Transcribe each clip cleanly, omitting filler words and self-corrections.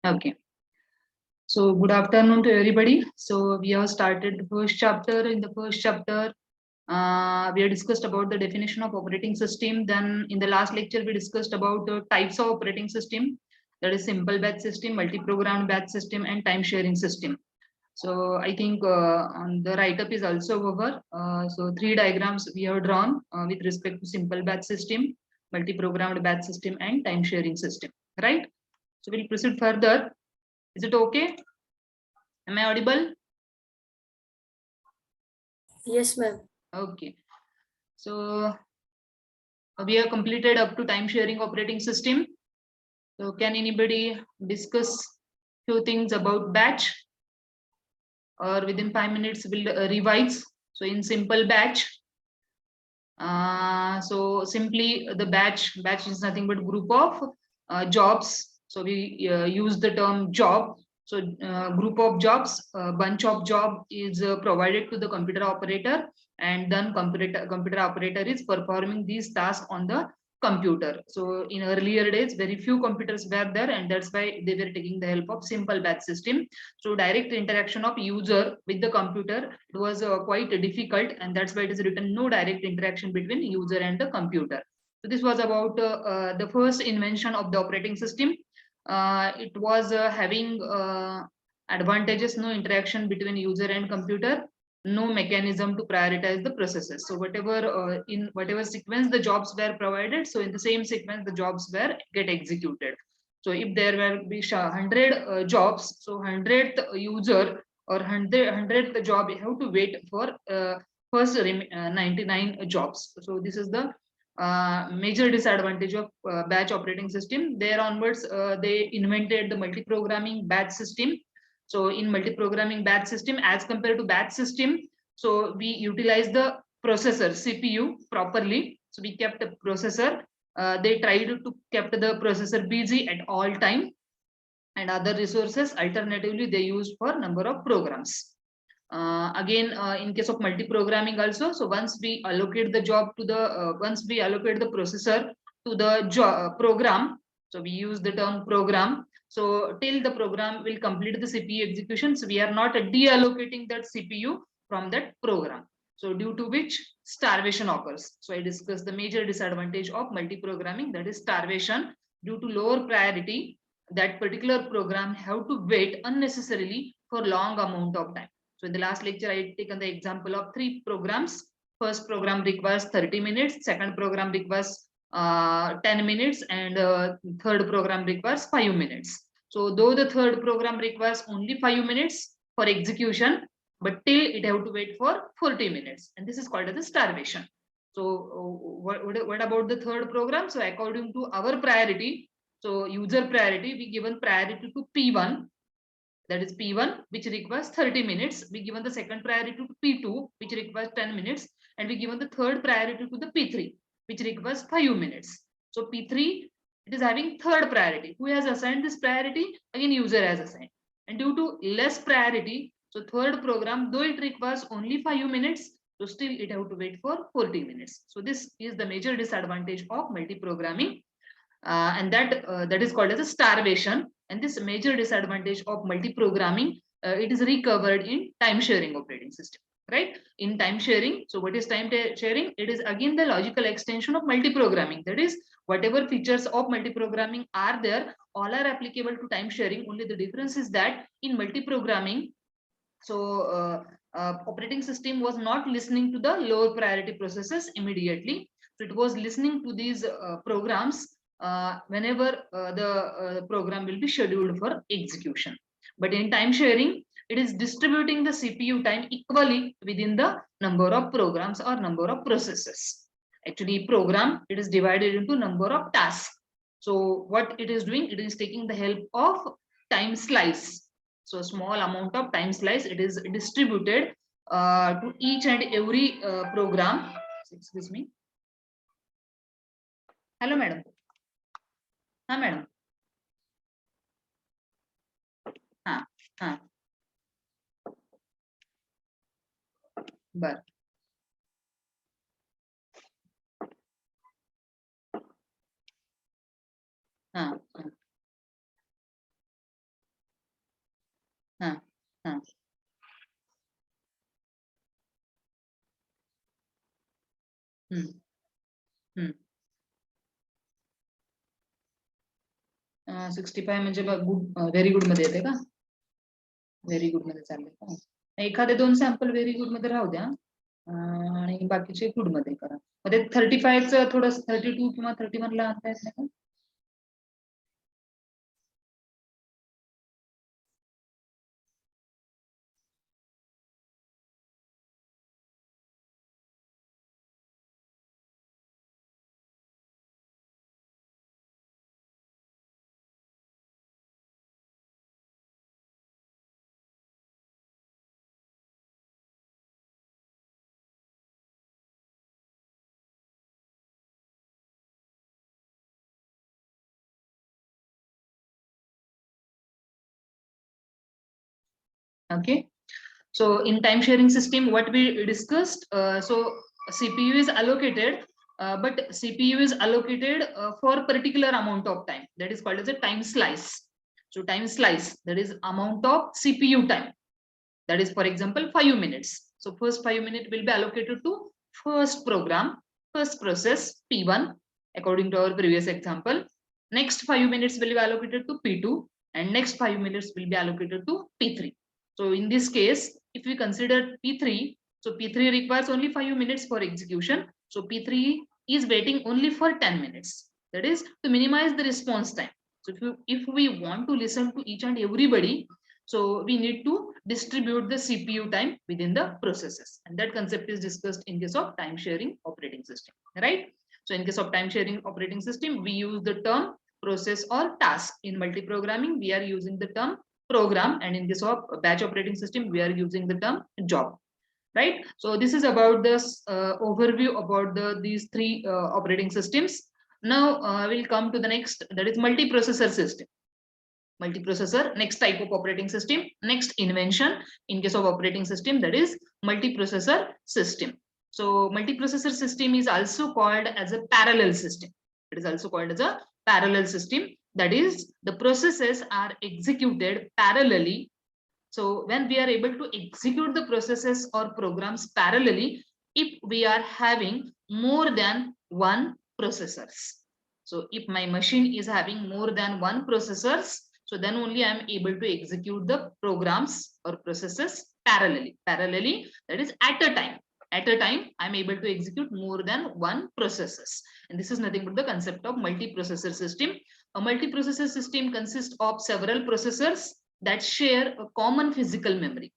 Okay. So good afternoon to everybody. So we have started the first chapter. In the first chapter, we have discussed about the definition of operating system. Then in the last lecture, we discussed about the types of operating system. That is simple batch system, multi-programmed batch system, and time sharing system. So I think on the write-up is also over. So 3 diagrams we have drawn with respect to simple batch system, multi-programmed batch system, and time sharing system. Right? So we'll proceed further. Is it okay? Am I audible? Yes, ma'am. Okay. So we have completed up to time sharing operating system. So can anybody discuss few things about batch, or within 5 minutes we'll revise. So in simple batch, so simply the batch is nothing but group of jobs. So we use the term job. So group of jobs, bunch of job is provided to the computer operator, and then computer operator is performing these tasks on the computer. So in earlier days, very few computers were there, and that's why they were taking the help of simple batch system. So direct interaction of user with the computer, it was quite difficult, and that's why it is written no direct interaction between user and the computer. So this was about the first invention of the operating system. It was having advantages: no interaction between user and computer, no mechanism to prioritize the processes. So whatever in whatever sequence the jobs were provided, so in the same sequence the jobs were get executed. So if there will be 100 jobs, so 100th user or 100th job, you have to wait for first 99 jobs. So this is the major disadvantage of batch operating system. There onwards, they invented the multi-programming batch system. So in multi-programming batch system, as compared to batch system, so we utilize the processor CPU properly. So we kept the processor. They tried to kept the processor busy at all time, and other resources alternatively they used for number of programs. Again, in case of multi-programming also, so once we allocate the job to the once we allocate the processor to the program, so we use the term program. So till the program will complete the CPU execution, so we are not deallocating that CPU from that program. So due to which starvation occurs. So I discussed the major disadvantage of multi-programming, that is starvation. Due to lower priority, that particular program have to wait unnecessarily for long amount of time. So in the last lecture, I had taken the example of 3 programs. First program requires 30 minutes, second program requires 10 minutes, and third program requires 5 minutes. So though the third program requires only 5 minutes for execution, but till it have to wait for 40 minutes. And this is called as a starvation. So what about the third program? So according to our priority, so user priority, we given priority to P1, that is P1, which requires 30 minutes. We given the second priority to P2, which requires 10 minutes. And we given the third priority to the P3, which requires 5 minutes. So P3, it is having third priority. Who has assigned this priority? Again, user has assigned. And due to less priority, so third program, though it requires only 5 minutes, so still it have to wait for 40 minutes. So this is the major disadvantage of multi-programming. And that is called as a starvation. And this major disadvantage of multi-programming, it is recovered in time sharing operating system, right? In time sharing, so what is time sharing? It is again the logical extension of multi-programming. That is, whatever features of multi-programming are there, all are applicable to time sharing. Only the difference is that in multi-programming, so operating system was not listening to the lower priority processes immediately. So it was listening to these programs whenever the program will be scheduled for execution. But in time sharing, it is distributing the CPU time equally within the number of programs or number of processes. Actually, program, it is divided into number of tasks. So what it is doing, it is taking the help of time slice. So small amount of time slice, it is distributed to each and every program. Excuse me. Hello, madam. Hi, madam. हाँ हाँ बर हाँ हाँ हम्म, हम्म. 65 म्हणजे good, very good मध्ये येते का? Very good मध्ये चालले का? एखादे 2 सॅम्पल व्हेरी गुड मध्ये राहू द्या, आणि बाकीचे गुड मध्ये करा. मध्ये 35च थोडं 32 किंवा 31 ला आणता येत नाही का? Okay. So in time sharing system, what we discussed, so CPU is allocated, but CPU is allocated for particular amount of time. That is called as a time slice. So time slice, that is amount of CPU time. That is, for example, 5 minutes. So first 5 minutes will be allocated to first program, first process P1, according to our previous example. Next 5 minutes will be allocated to P2, and next 5 minutes will be allocated to P3. So in this case, if we consider P3, so P3 requires only 5 minutes for execution. So P3 is waiting only for 10 minutes. That is to minimize the response time. So if we want to listen to each and everybody, so we need to distribute the CPU time within the processes. And that concept is discussed in case of time sharing operating system, right? So in case of time sharing operating system, we use the term process or task. In multi-programming, we are using the term program, and in case of batch operating system, we are using the term job, right? So this is about this overview about these three operating systems. Now we'll come to the next, that is multiprocessor system. Multiprocessor, next type of operating system, next invention in case of operating system, that is multiprocessor system. So multiprocessor system is also called as a parallel system. It is also called as a parallel system, that is the processes are executed parallelly. So when we are able to execute the processes or programs parallelly, if we are having more than one processors. So if my machine is having more than one processors, so then only I am able to execute the programs or processes parallelly. Parallelly, that is at a time. At a time, I'm able to execute more than one processes. And this is nothing but the concept of multiprocessor system. A multiprocessor system consists of several processors that share a common physical memory.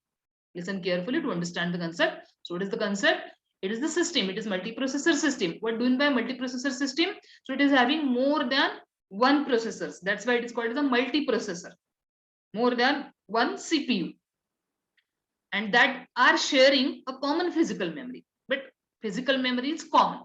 Listen carefully to understand the concept. So what is the concept? It is the system. It is multiprocessor system. What do you mean by multiprocessor system? So it is having more than one processors. That's why it is called as a multiprocessor. More than one CPU. And that are sharing a common physical memory. But physical memory is common.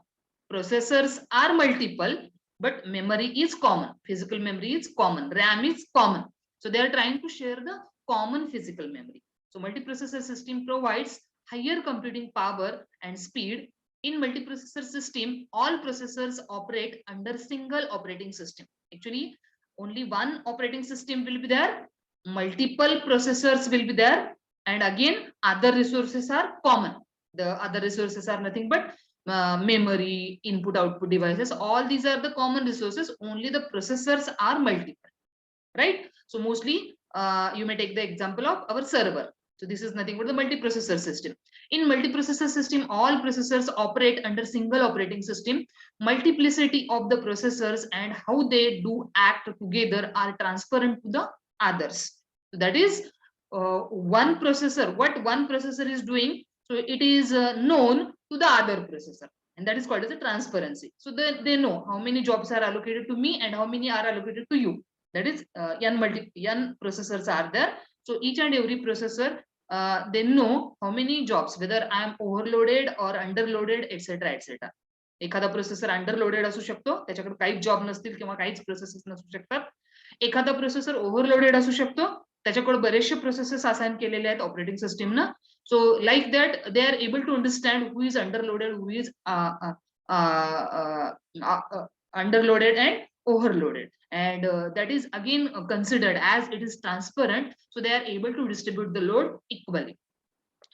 Processors are multiple, but memory is common. Physical memory is common. RAM is common. So they are trying to share the common physical memory. So multiprocessor system provides higher computing power and speed. In multiprocessor system, all processors operate under single operating system. Actually, only one operating system will be there. Multiple processors will be there. And again, other resources are common. The other resources are nothing but memory, input, output devices. All these are the common resources. Only the processors are multiple, right? So mostly you may take the example of our server. So this is nothing but the multiprocessor system. In multiprocessor system, all processors operate under single operating system. Multiplicity of the processors and how they do act together are transparent to the others. So that is one processor, what one processor is doing, so it is known to the other processor, and that is called as a transparency. So they know how many jobs are allocated to me and how many are allocated to you. That is n processors are there. So each and every processor, they know how many jobs, whether I am overloaded or underloaded, etc etc. एखादा processor अंडरलोडेड असू शकतो, त्याच्याकडे काहीच job नसतील किंवा काहीच processes नसू शकतात. एखादा प्रोसेसर ओव्हरलोडेड असू शकतो, त्याच्याकडे बरेचसे प्रोसेसेस असाइन केलेले आहेत operating सिस्टीमनं. So like that, they are able to understand who is underloaded, who is underloaded and overloaded. And that is again considered as it is transparent. So they are able to distribute the load equally.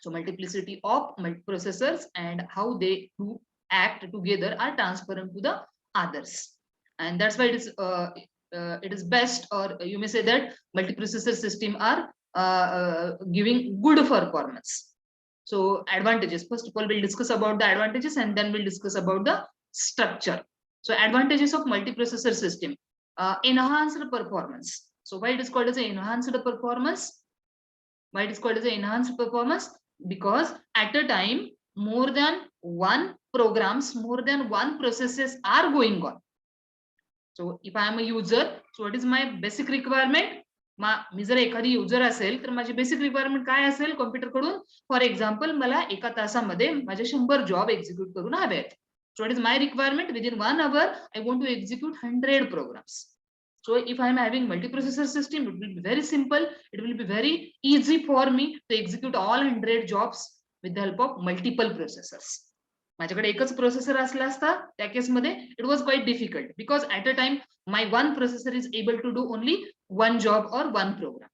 So multiplicity of processors and how they do act together are transparent to the others. And that's why it is best, or you may say that multiprocessor system are giving good performance. So advantages, first of all, we'll discuss about the advantages and then we'll discuss about the structure. So advantages of multiprocessor system, enhanced performance. So why it is called as an enhanced performance? Why it is called as an enhanced performance? Because at a time, more than one programs, more than one processes are going on. So if I am a user, so what is my basic requirement? मी जर एखादी user असेल तर माझी basic requirement काय असेल computer कडून? For example मला एका तासामध्ये माझे 100 जॉब एक्झिक्यूट करून हवे आहेत. So what is my requirement? Within 1 hour, I want to execute 100 programs. So if I am having multiprocessor system, it will be very simple. It will be very easy for me to execute all 100 jobs with the help of multiple processors. माझ्याकडे एकच processor असला असता त्या केसमध्ये it was quite difficult because at a time my one processor is able to do only one job or one program.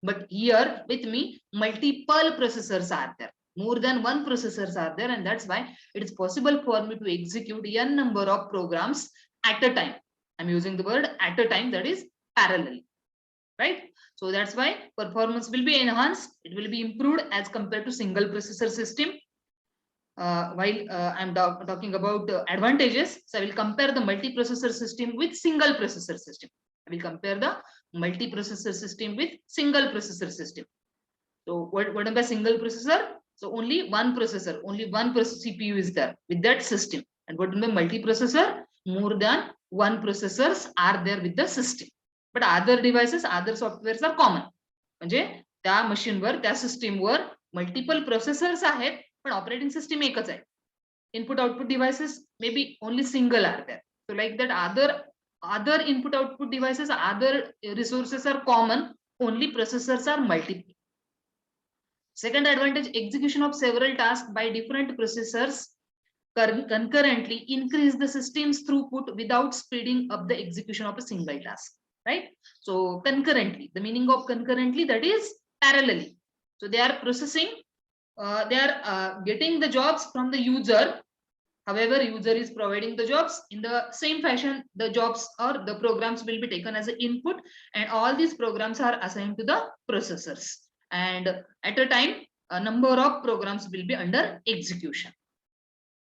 But here with me, multiple processors are there. More than one processors are there, and that's why it is possible for me to execute n number of programs at a time. I'm using the word at a time, that is parallel, right? So that's why performance will be enhanced. It will be improved as compared to single processor system. While I'm talking about advantages, so I will compare the multiprocessor system with single processor system. I will compare the multiprocessor system with single processor system. So what am I single processor? So only one processor, only one CPU is there with that system. And what am I multiprocessor? More than one processors are there with the system. But other devices, other softwares are common. म्हणजे त्या मशीनवर, त्या सिस्टीमवर multiple processors आहेत, पण operating system एकच आहे. Input output devices may be only single are there. So like that other input output devices, other resources are common, only processors are multiple. Second advantage, execution of several tasks by different processors concurrently increase the system's throughput without speeding up the execution of a single task, right? So concurrently, the meaning of concurrently, that is parallelly. So they are processing, they are getting the jobs from the user. However, user is providing the jobs in the same fashion. The jobs or the programs will be taken as an input, and all these programs are assigned to the processors. And at a time, a number of programs will be under execution.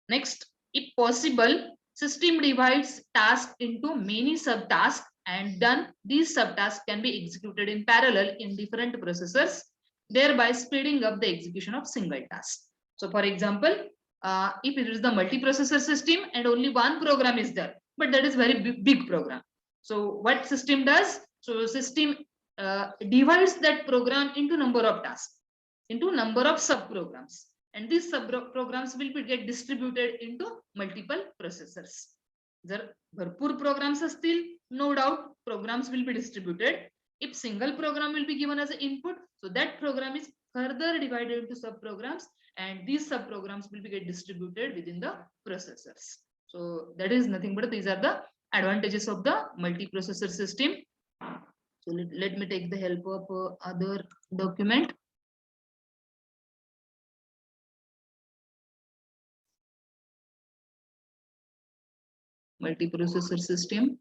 Next, if possible, system divides tasks into many subtasks, and then these subtasks can be executed in parallel in different processors, thereby speeding up the execution of single task. So, for example, if it is the multiprocessor system and only one program is there, but that is very big program. So what system does? So system divides that program into number of tasks, into number of sub programs, and these sub programs will be get distributed into multiple processors. जर भरपूर programs असतील, no doubt programs will be distributed. If single program will be given as an input, so that program is further divided into sub programs, and these sub programs will be get distributed within the processors. So that is nothing but these are the advantages of the multiprocessor system. So let me take the help of other document. Multiprocessor system.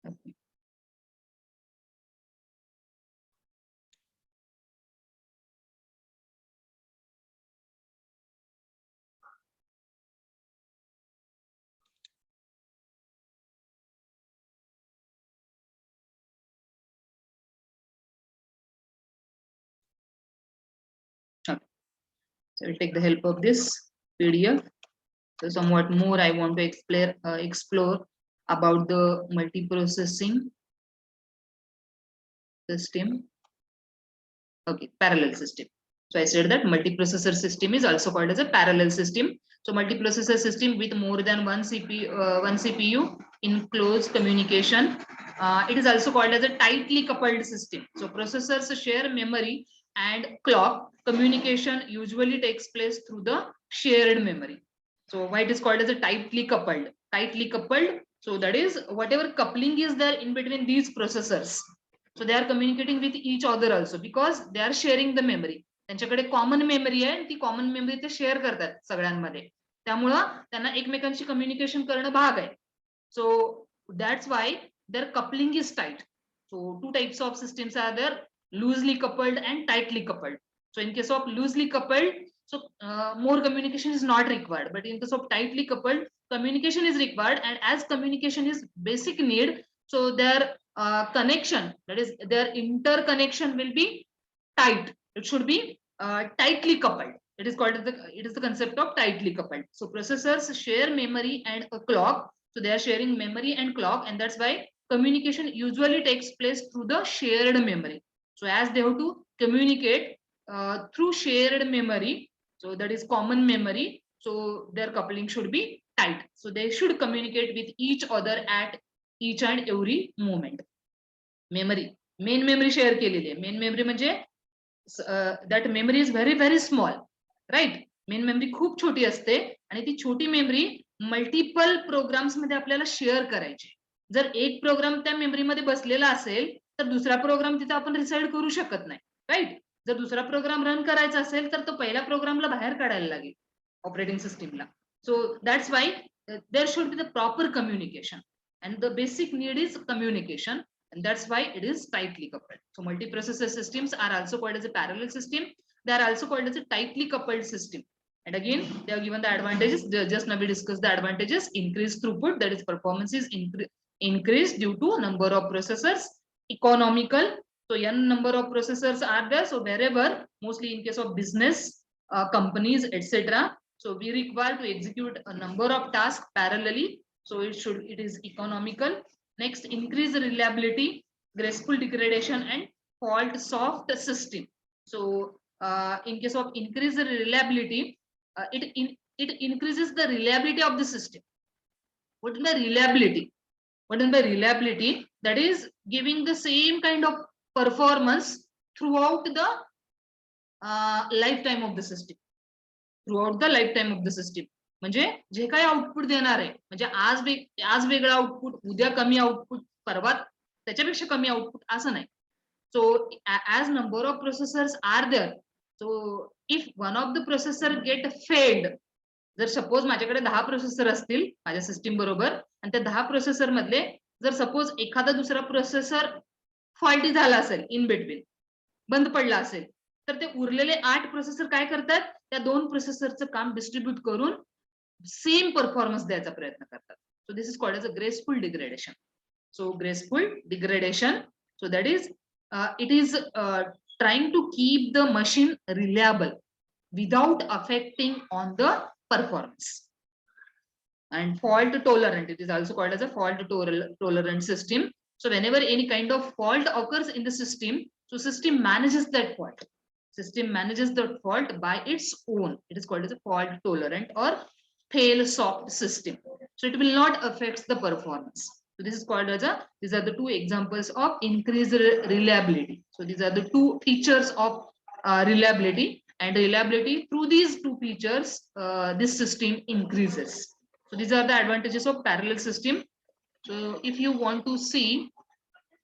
Okay. So we'll take the help of this PDF. So somewhat more I want to explore about the multiprocessing system. Okay, parallel system. So I said that multiprocessor system is also called as a parallel system. So multiprocessor system with more than one CPU in close communication. It is also called as a tightly coupled system. So processors share memory and clock. Communication usually takes place through the shared memory. So why it is called as a tightly coupled? Tightly coupled. So that is whatever coupling is there in between these processors. So they are communicating with each other also because they are sharing the memory. त्यांच्याकडे common memory आहे आणि ती common memory ते share करतात सगळ्यांमध्ये, त्यामुळं त्यांना एकमेकांशी कम्युनिकेशन करणं भाग आहे. So that's why their coupling is tight. So two types of systems are there: loosely coupled and tightly coupled. So in case of loosely coupled, so more communication is not required, but in case of tightly coupled, communication is required, and as communication is basic need, so their connection, that is their interconnection, will be tight. It should be tightly coupled. It is called the concept of tightly coupled. So processors share memory and a clock. So they are sharing memory and clock, and that's why communication usually takes place through the shared memory. So as they have to communicate through shared memory, so that is common memory, so their coupling should be tight. So they should communicate with each other at each and every moment. Memory, main memory share केलेली आहे. Main memory म्हणजे that memory is very very small, right? Main memory खूप छोटी असते आणि ती छोटी memory multiple programmes मध्ये आपल्याला शेअर करायची. जर एक प्रोग्राम त्या मेमरीमध्ये बसलेला असेल तर दुसरा प्रोग्राम तिथे आपण रिसाइड करू शकत नाही, राईट? जर दुसरा प्रोग्राम रन करायचा असेल तर तो पहिल्या प्रोग्रामला बाहेर काढायला लागेल ऑपरेटिंग सिस्टीमला. So that's why there should be the proper communication, and the basic need is communication, and that's why it is tightly coupled. So multiprocessor systems are also called as a parallel system. They are also called as a tightly coupled system. And again, they are given the advantages. Just now we discussed the advantages: increased throughput, that is performance is increased due to number of processors. Economical, so n number of processors are there. So wherever, mostly in case of business, companies, etc. So we require to execute a number of tasks parallelly. So it is economical. Next, increase the reliability, graceful degradation, and fault soft system. So in case of increase the reliability, it increases the reliability of the system. What is the reliability? What is the reliability? That is giving the same kind of performance throughout the lifetime of the system. Throughout the lifetime of the system. म्हणजे जे काही output देणार आहे, म्हणजे आज वेगळं output, उद्या कमी output, परवा त्याच्यापेक्षा कमी आउटपुट, असं नाही. So as number of processors are there, so if one of the processor get failed, जर सपोज माझ्याकडे 10 प्रोसेसर असतील माझ्या सिस्टीम बरोबर, आणि त्या 10 प्रोसेसर मधले जर सपोज एखादा दुसरा प्रोसेसर फॉल्टी झाला असेल, इन बिटवीन बंद पडला असेल, तर ते उरलेले 8 प्रोसेसर काय करतात, त्या 2 प्रोसेसरचं काम डिस्ट्रीब्यूट करून सेम परफॉर्मन्स द्यायचा प्रयत्न करतात. So this is called as a graceful degradation. So graceful degradation, so that is it is trying to keep the machine reliable without affecting on the performance. And fault tolerant, it is also called as a fault tolerant system. So whenever any kind of fault occurs in the system, so system manages that fault. System manages the fault by its own. It is called as a fault tolerant or fail soft system. So it will not affect the performance. So this is called as these are the two examples of increased reliability. So these are the two features of reliability, and reliability through these two features, this system increases. So these are the advantages of parallel system. So if you want to see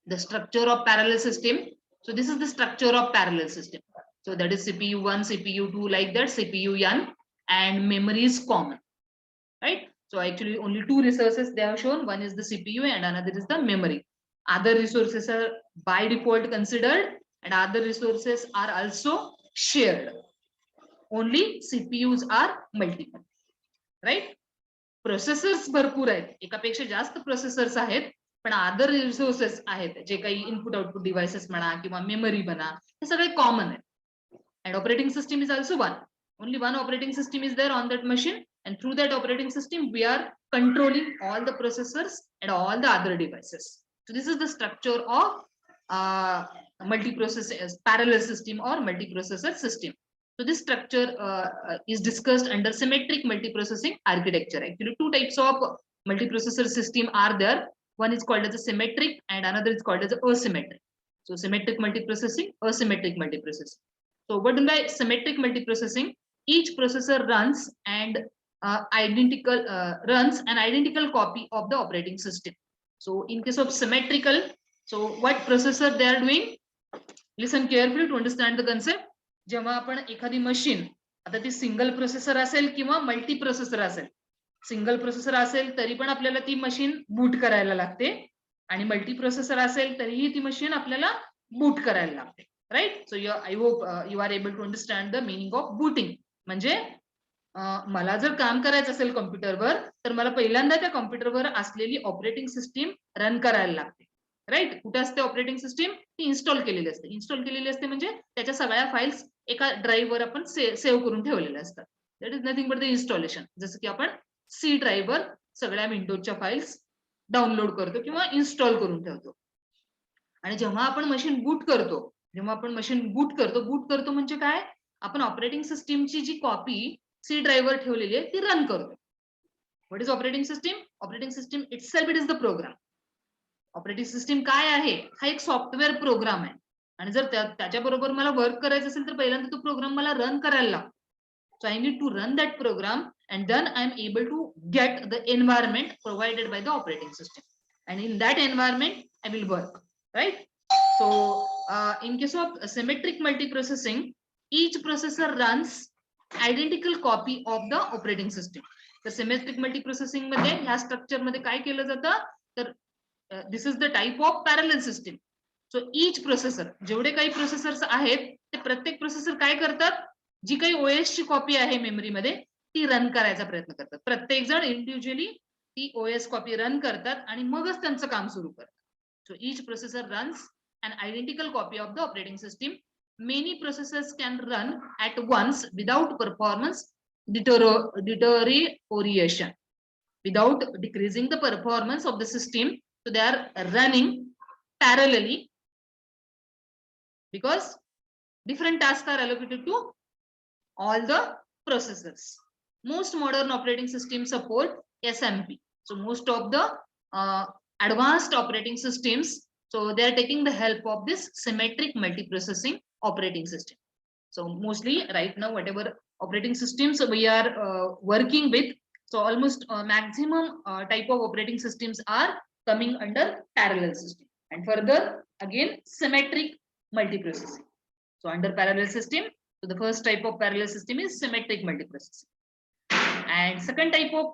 the structure of parallel system, so this is the structure of parallel system. So that is CPU 1, CPU 2, like that, CPU n, and memory is common, right? So actually only two resources they have shown, one is the CPU and another is the memory. Other resources are by default considered, and other resources are also shared. Only CPUs are multiple, right? Processors भरपूर आहेत, एकापेक्षा जास्त processors आहेत, पण other resources आहेत, जे काही input output devices म्हणा किंवा मेमरी म्हणा, हे सगळे कॉमन आहेत. And operating system is also one. Only one operating system is there on that machine, and through that operating system we are controlling all the processors and all the other devices. So this is the structure of multiprocessor parallel system or multiprocessor system. So this structure is discussed under symmetric multiprocessing architecture. Actually two types of multiprocessor system are there. One is called as a symmetric and another is called as asymmetric. So symmetric multiprocessing, asymmetric multiprocessing. So what do by symmetric multiprocessing? Each processor runs and runs an identical copy of the operating system. So in case of symmetrical, so what processor they are doing? Listen carefully to understand the concept. जेव्हा आपण एखादी machine, आता ती single processor असेल किंवा multi processor असेल, single processor असेल तरी पण आपल्याला ती मशीन बूट करायला लागते, आणि मल्टी प्रोसेसर असेल तरीही ती मशीन आपल्याला बूट करायला लागते, right. So I hope you are able to understand the meaning of booting. म्हणजे मला जर काम करायचं असेल कॉम्प्युटरवर, तर मला पहिल्यांदा त्या कॉम्प्युटरवर असलेली ऑपरेटिंग सिस्टीम रन करायला लागते, राईट. कुठे असते ऑपरेटिंग सिस्टीम? ती इन्स्टॉल केलेली असते. इन्स्टॉल केलेली असते म्हणजे त्याच्या सगळ्या फाईल्स एका ड्राईव्हवर आपण सेव्ह करून ठेवलेल्या असतात. That is nothing but the installation. जसं की आपण सी ड्राईव्हवर सगळ्या विंडोजच्या फाईल्स डाउनलोड करतो किंवा इन्स्टॉल करून ठेवतो. आणि जेव्हा आपण मशीन बूट करतो, बूट करतो म्हणजे काय? आपण ऑपरेटिंग सिस्टीमची जी कॉपी सी ड्राईव्हवर ठेवलेली आहे ती रन करतो. What is operating system? Operating system itself it is the program. Operating system काय आहे? हा एक सॉफ्टवेअर प्रोग्राम आहे. आणि जर त्याच्याबरोबर मला वर्क करायचं असेल तर पहिल्यांदा तो प्रोग्राम मला रन करायला लागतो. So I need to run that program, and then I'm able to get the environment provided by the operating system. And in that environment, I will work, right? So in case of symmetric multiprocessing, each processor runs identical copy of the operating system. The symmetric multiprocessing मध्ये ह्या structure मध्ये काय केलं जातं? तर this is the type of parallel system. So each processor, जेवढे काही processors आहेत ते प्रत्येक प्रोसेसर काय करतात? जी काही ओएस ची कॉपी आहे मेमरीमध्ये ती रन करायचा प्रयत्न करतात. प्रत्येक जण इंडिव्हिज्युअली ती ओएस कॉपी रन करतात आणि मगच त्यांचं काम सुरू करतात. सो etch processor runs an identical copy of the operating system. Many processors can run at once without performance deterioration, without decreasing the performance of the system. So they are running parallelly because different tasks are allocated to all the processors. Most modern operating systems support SMP. So most of the advanced operating systems, so they are taking the help of this symmetric multiprocessing operating system. So mostly right now, whatever operating systems we are working with, so almost maximum type of operating systems are coming under parallel system, and further again symmetric multiprocessing. So under parallel system, so the first type of parallel system is symmetric multiprocessing. And second type of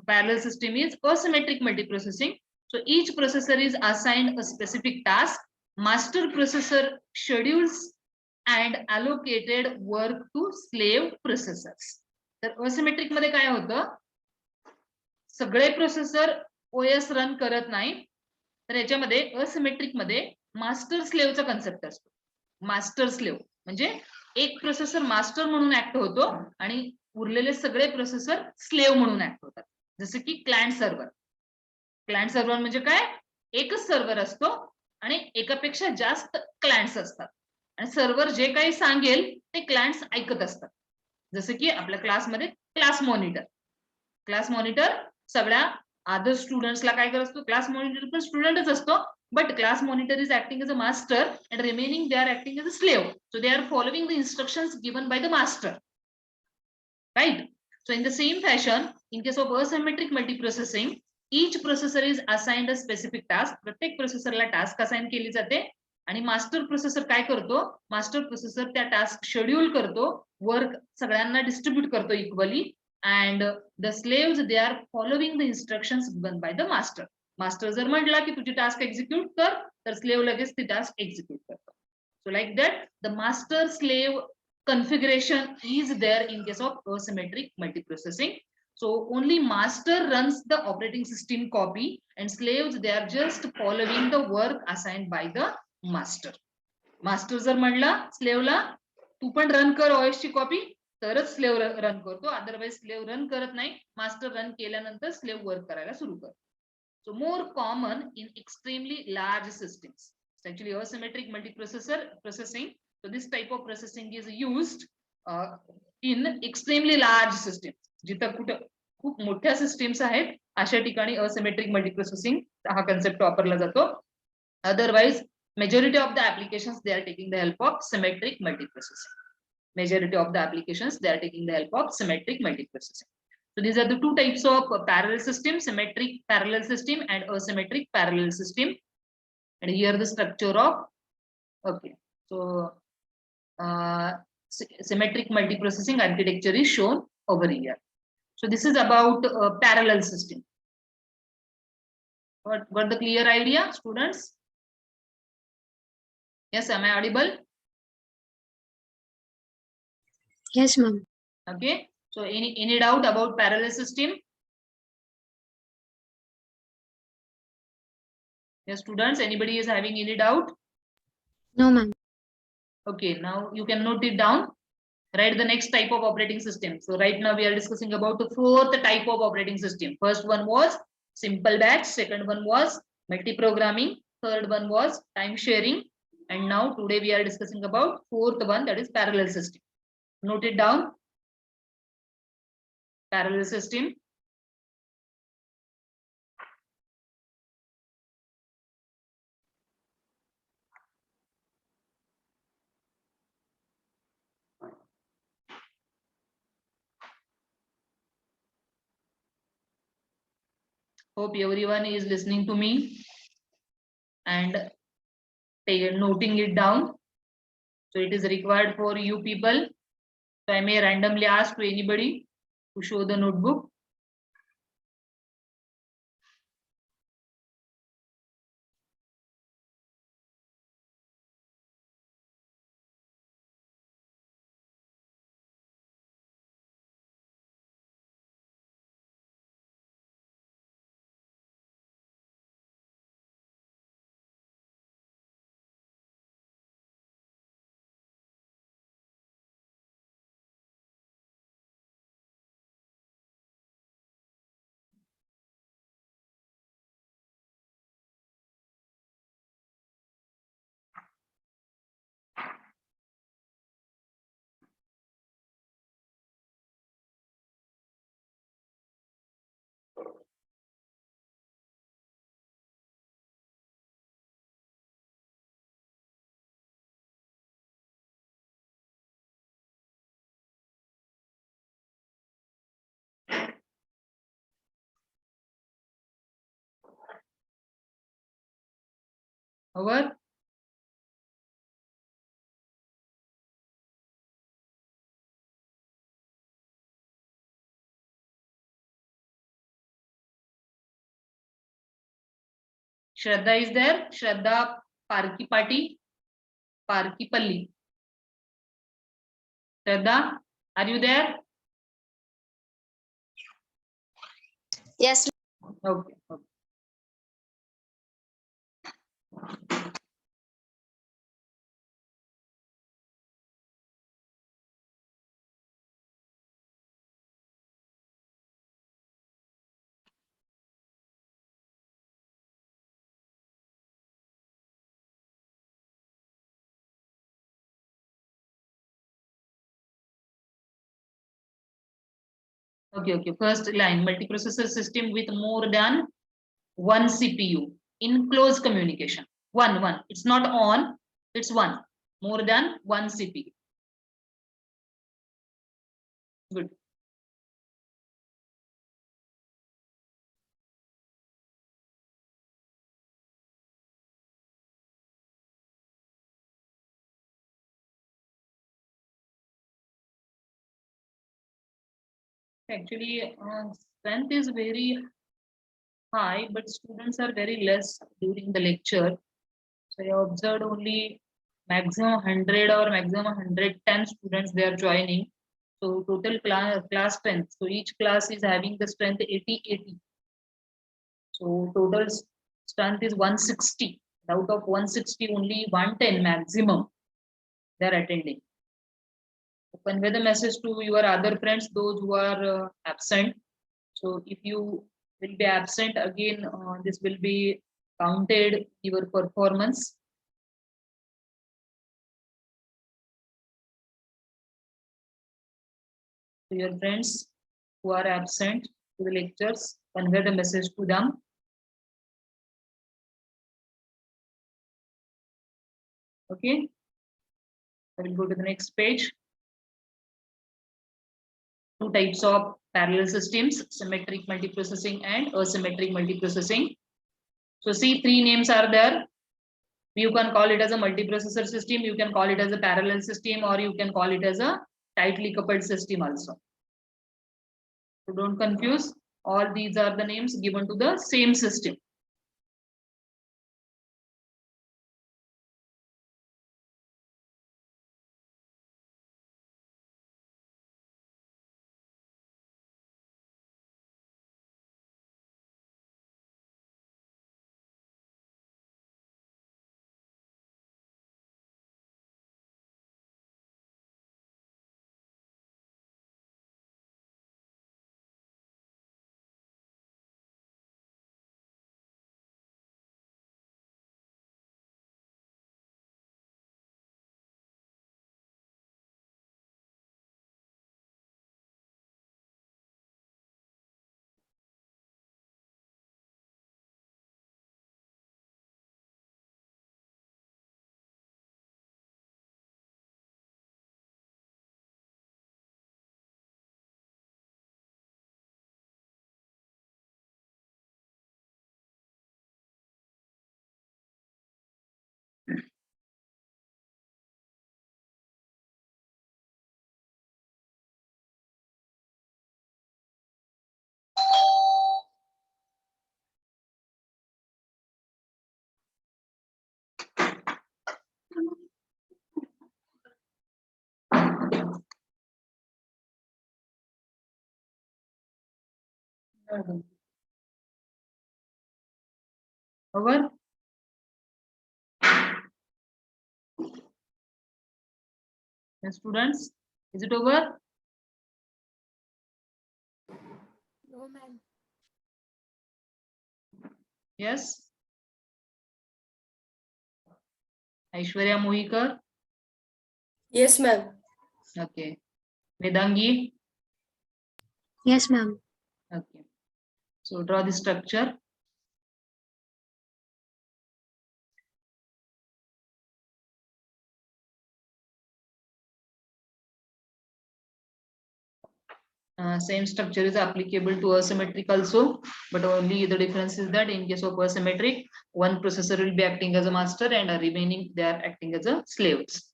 parallel system is asymmetric multiprocessing. So each processor is assigned a specific task. Master processor schedules and allocated work to slave processors. तर asymmetric मध्ये काय होतं? सगळे processor OS run करत नाही, तर याच्यामध्ये asymmetric मध्ये मास्टर स्लेव्हचा कन्सेप्ट असतो. मास्टर स्लेव्ह म्हणजे एक प्रोसेसर मास्टर म्हणून ऍक्ट होतो आणि उरलेले सगळे प्रोसेसर स्लेव्ह म्हणून ऍक्ट होतात. जसे की क्लायंट सर्व्हर. क्लायंट सर्व्हर म्हणजे काय? एकच सर्व्हर असतो आणि एकापेक्षा जास्त क्लायंट्स असतात, आणि सर्व्हर जे काही सांगेल ते क्लायंट्स ऐकत असतात. जसे की आपल्या क्लासमध्ये क्लास मॉनिटर सगळ्या अदर स्टुडंट्सला काय करत असतो? क्लास मॉनिटर पण स्टुडंटच असतो, but class monitor is acting as a master and remaining they are acting as a slave. So they are following the instructions given by the master, right? So in the same fashion, in case of asymmetric multiprocessing, each processor is assigned a specific task. प्रत्येक प्रोसेसरला task assign केली जाते आणि master processor काय करतो? Master processor त्या task schedule करतो, work सगळ्यांना distribute करतो equally, and the slaves they are following the instructions given by the master. Master जर म्हटला की तुझी टास्क एक्झिक्यूट कर, तर स्लेव लगेच ती टास्क एक्झिक्यूट करतो. सो like that the master slave configuration is there in case of asymmetric multiprocessing. So only master runs the operating system copy and slaves they are just following the work assigned by the master. Master जर म्हणला स्लेवला तू पण run कर OS ची copy, तरच slave run करतो, otherwise slave run करत नाही. मास्टर रन केल्यानंतर स्लेव वर्क करायला सुरू करतो. So more common in extremely large systems. It's actually asymmetric multiprocessing. So this type of processing is used in extremely large systems. जिथं कुठं खूप मोठ्या सिस्टीम्स आहेत अशा ठिकाणी asymmetric multiprocessing हा कन्सेप्ट वापरला जातो. Otherwise, majority of the applications they are taking the help of symmetric multiprocessing. Majority of the applications they are taking the help of symmetric multiprocessing. So these are the two types of parallel system, symmetric parallel system and asymmetric parallel system. And here the structure of, okay. So symmetric multiprocessing architecture is shown over here. So this is about parallel system. Got the clear idea, students? Yes, am I audible? Yes, ma'am. Okay. So any doubt about parallel system? Yes, students, anybody is having any doubt? No, ma'am. Okay, now you can note it down. Write the next type of operating system. So right now we are discussing about the fourth type of operating system. First one was simple batch. Second one was multi-programming. Third one was time sharing. And now today we are discussing about fourth one, that is parallel system. Note it down. Parallel system. Hope everyone is listening to me and noting it down. So it is required for you people. So I may randomly ask to anybody to show the notebook. Over. Shraddha is there. Shraddha Parkipati. Parkipalli. Shraddha, are you there? Yes. Okay. Okay. First line, multiprocessor system with more than one CPU in close communication. One. It's not on, it's one. More than one CPU. Good. Actually, strength is very high, but students are very less during the lecture. So I observed only maximum 100 or maximum 110 students they are joining. So total class strength. So each class is having the strength 80. So total strength is 160. Out of 160, only 110 maximum they are attending. So convey the message to your other friends, those who are absent. So if you will be absent again, this will be counted your performance. To your friends who are absent to the lectures, convey the message to them. Okay, I will go to the next page. Two types of parallel systems, symmetric multiprocessing and asymmetric multiprocessing. So see, three names are there. You can call it as a multiprocessor system, you can call it as a parallel system, or you can call it as a tightly coupled system also. So don't confuse, all these are the names given to the same system. Over. Yes, students, is it over? No, ma'am. Yes. Aishwarya Mohikar. Yes, ma'am. Okay. Vedangi. Yes, ma'am. Okay. So draw the structure. Same structure is applicable to asymmetric also, but only the difference is that in case of asymmetric, one processor will be acting as a master and a remaining they are acting as a slaves.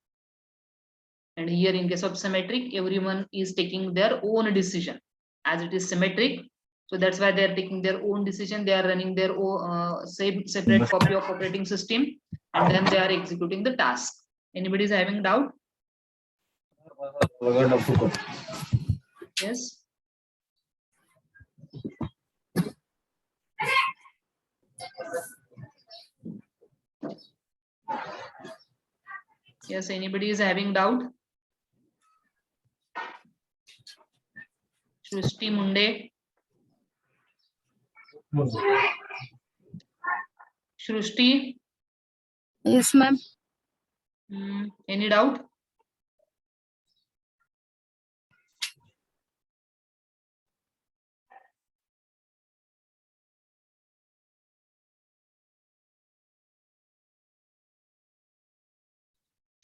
And here in case of symmetric, everyone is taking their own decision. As it is symmetric, so that's why they are taking their own decision. They are running their own separate copy of operating system, and then they are executing the task. Anybody is having doubt? Yes. Yes, anybody is having doubt? Shrishti Munde. Shrushti. Yes, ma'am. Any doubt?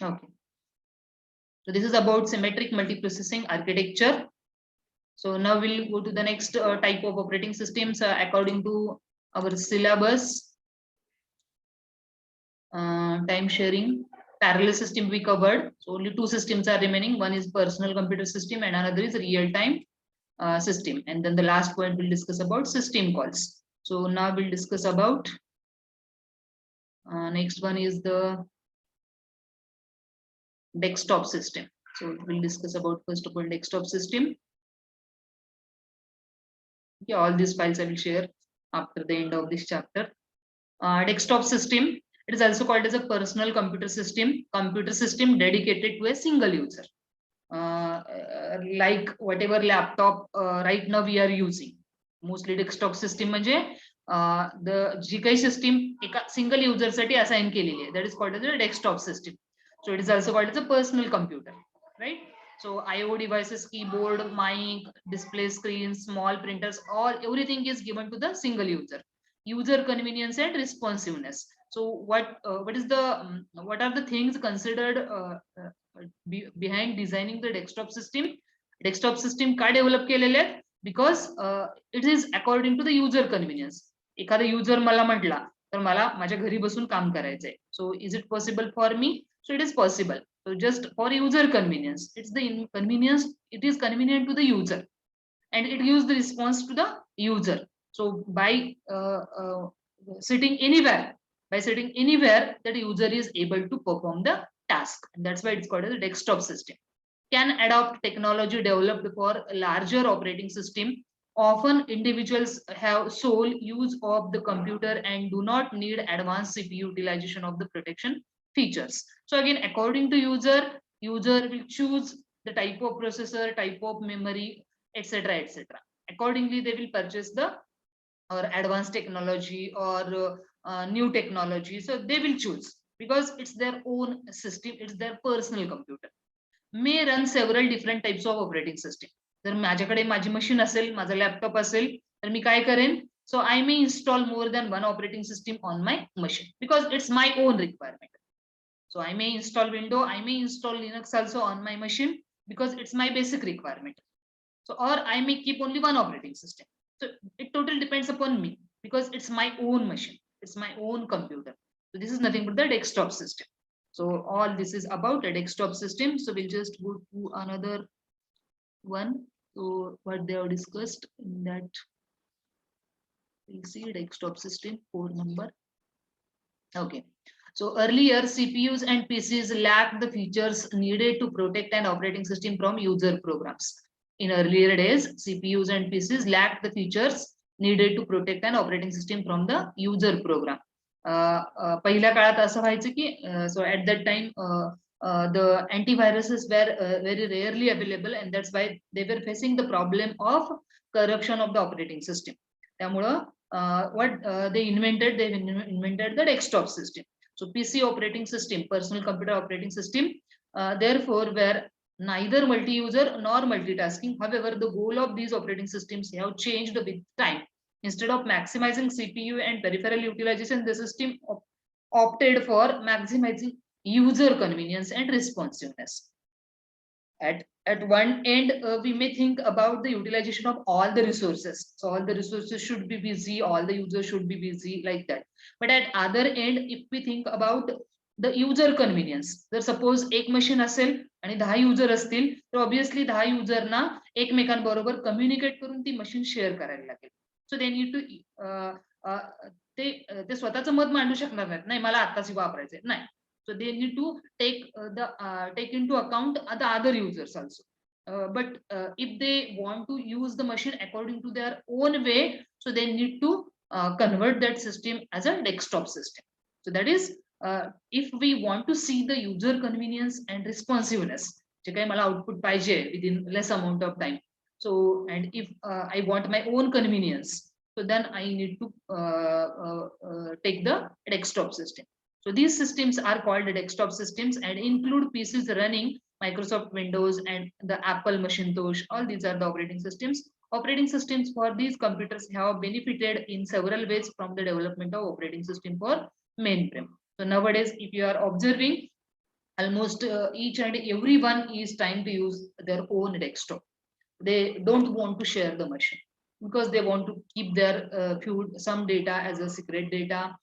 Okay. So this is about symmetric multiprocessing architecture. So now we'll go to the next type of operating systems according to our syllabus. Time sharing, parallel system we covered. So only two systems are remaining. One is personal computer system and another is real-time system. And then the last point we'll discuss about system calls. So now we'll discuss about next one is the desktop system. So we'll discuss about first of all desktop system. Okay, all these files I will share after the end of this chapter. Desktop system, it is also called as a personal computer system dedicated to a single user. Like whatever laptop right now we are using, mostly desktop system म्हणजे the जी काही system एका single user साठी assign केलेली आहे, that is called as a desktop system. So it is also called as a personal computer, right? So IO devices, keyboard, mic, display screen, small printers, all everything is given to the single user. User convenience and responsiveness. So what is the what are the things considered behind designing the desktop system? Desktop system का develop केलेले आहेत? Because it is according to the user convenience. एखादा user मला म्हटला तर मला माझ्या घरी बसून काम करायचंय. So is it possible for me? So it is possible. So just for user convenience, it's the inconvenience, it is convenient to the user and it gives the response to the user. So by sitting anywhere, that user is able to perform the task, and that's why it's called as a desktop system. Can adopt technology developed for a larger operating system. Often individuals have sole use of the computer and do not need advanced CPU utilization of the protection features. So again, according to user will choose the type of processor, type of memory, etc., etc. Accordingly, they will purchase the or advanced technology or new technology. So they will choose because it's their own system, it's their personal computer. May run several different types of operating system. जर माझ्याकडे माझी machine असेल, माझा laptop असेल, तर मी काय करेन? So I may install more than one operating system on my machine because it's my own requirement. So I may install Windows, I may install Linux also on my machine because it's my basic requirement. So or I may keep only one operating system. So it totally depends upon me because it's my own machine, it's my own computer. So this is nothing but the desktop system. So all this is about a desktop system. So we'll just go to another one. So what they have discussed in that, we see desktop system 4 number. Okay. So earlier CPUs and PCs lacked the features needed to protect an operating system from user programs. In earlier days, CPUs and PCs lacked the features needed to protect an operating system from the user program. पहिल्या काळात असं व्हायचं की so at that time the antiviruses were very rarely available, and that's why they were facing the problem of corruption of the operating system. त्यामुळं what they invented the desktop system. So PC operating system, personal computer operating system, therefore were neither multi-user nor multitasking. However, the goal of these operating systems have changed with time. Instead of maximizing CPU and peripheral utilization, the system opted for maximizing user convenience and responsiveness. At one end, we may think about the utilization of all the resources. So all the resources should be busy, all the users should be busy, like that. But at other end, if we think about the user convenience, जर suppose एक machine असेल आणि 10 user असतील, तर obviously 10 युजरना एकमेकांबरोबर communicate करून ती machine share करायला लागेल. सो दे नीड टू ते स्वतःचं मत मांडू शकणार नाहीत, नाही मला आत्ताच वापरायचंय, नाही. So they need to take into account the other users also. But if they want to use the machine according to their own way, so they need to convert that system as a desktop system. So that is, if we want to see the user convenience and responsiveness, जे काही मला output पाहिजे within less amount of time. So and if I want my own convenience, so then I need to take the desktop system. So these systems are called desktop systems and include PCs running Microsoft Windows and the Apple Macintosh. All these are the operating systems. Operating systems for these computers have benefited in several ways from the development of operating system for mainframe. So nowadays, if you are observing, almost each and everyone is trying to use their own desktop. They don't want to share the machine because they want to keep their some data as a secret data.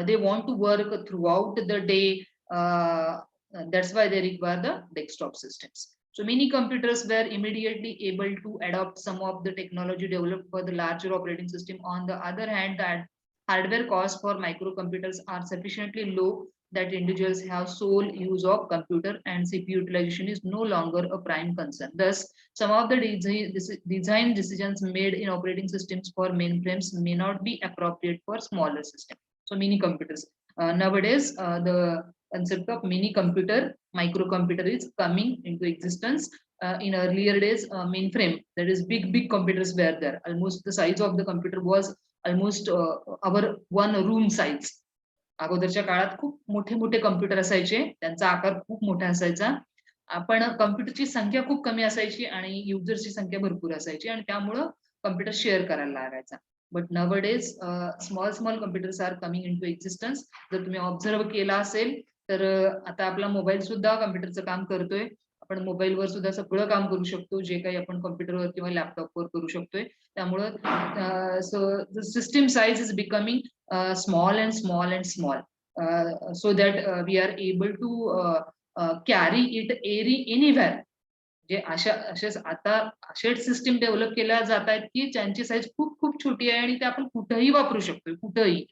They want to work throughout the day. That's why they require the desktop systems. So many computers were immediately able to adopt some of the technology developed for the larger operating system. On the other hand, that hardware costs for microcomputers are sufficiently low that individuals have sole use of computer and CPU utilization is no longer a prime concern. Thus, some of the design decisions made in operating systems for mainframes may not be appropriate for smaller systems. So mini computers. Nowadays, the concept of mini computer, microcomputer is coming into existence. In earlier days, mainframe, that is big computers were there. Almost the size of the computer was almost our one room size. अगोदरच्या काळात खूप मोठे मोठे computer असायचे, त्यांचा आकार खूप मोठा असायचा. पण कम्प्युटरची संख्या खूप कमी असायची आणि युजर्सची संख्या भरपूर असायची आणि त्यामुळं कम्प्युटर शेअर करायला लागायचा. But nowadays small computers are coming into existence. जर तुम्ही ऑब्झर्व केला असेल तर आता आपला मोबाईल सुद्धा कम्प्युटरचं काम करतोय. आपण मोबाईलवर सुद्धा सगळं काम करू शकतो, जे काही आपण कॉम्प्युटरवर किंवा लॅपटॉपवर करू शकतोय. त्यामुळं so the system size is becoming small and small and small, so that we are able to carry it anywhere. जे असेच आता असे सिस्टीम डेव्हलप केल्या जात आहेत की ज्यांची साईज खूप खूप छोटी आहे आणि ते आपण कुठेही वापरू शकतो, कुठेही.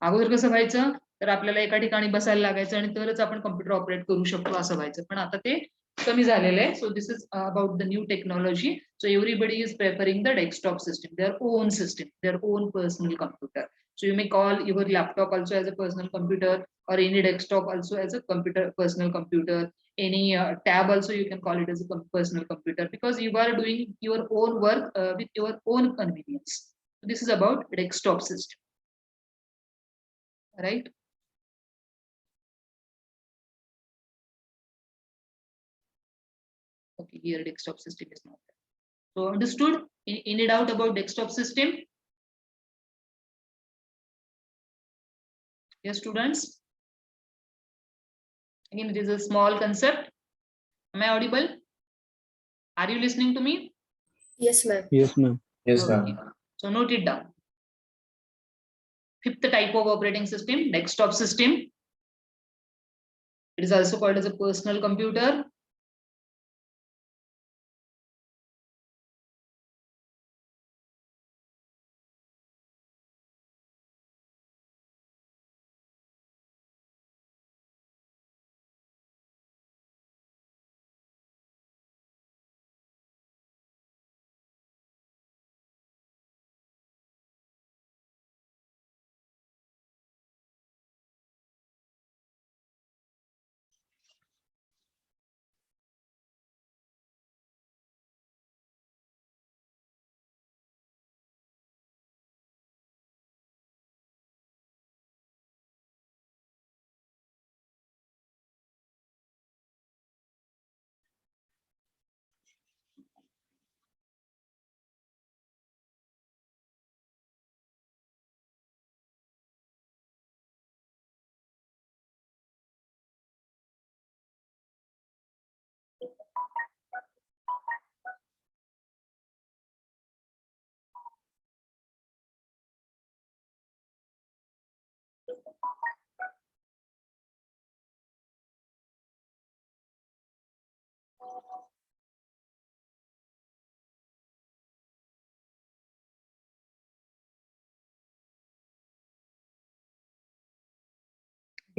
अगोदर कसं व्हायचं, तर आपल्याला एका ठिकाणी बसायला लागायचं आणि तरच आपण कॉम्प्युटर ऑपरेट करू शकतो असं व्हायचं, पण आता ते कमी झालेलं आहे. सो this is about the new technology. So everybody is preferring the desktop system, their own system, their own personal computer. So you may call your laptop also as a personal computer, or any desktop also as a computer, personal computer. Any tab also you can call it as a personal computer, because you are doing your own work with your own convenience. So this is about desktop system, right? Okay, here desktop system is not there. So understood? Any doubt about desktop system? Yes, students. Again, it is a small concept. Am I audible? Are you listening to me? Yes, ma'am. Yes, ma'am. Yes, Okay. ma'am. So note it down. Fifth type of operating system, desktop system. It is also called as a personal computer.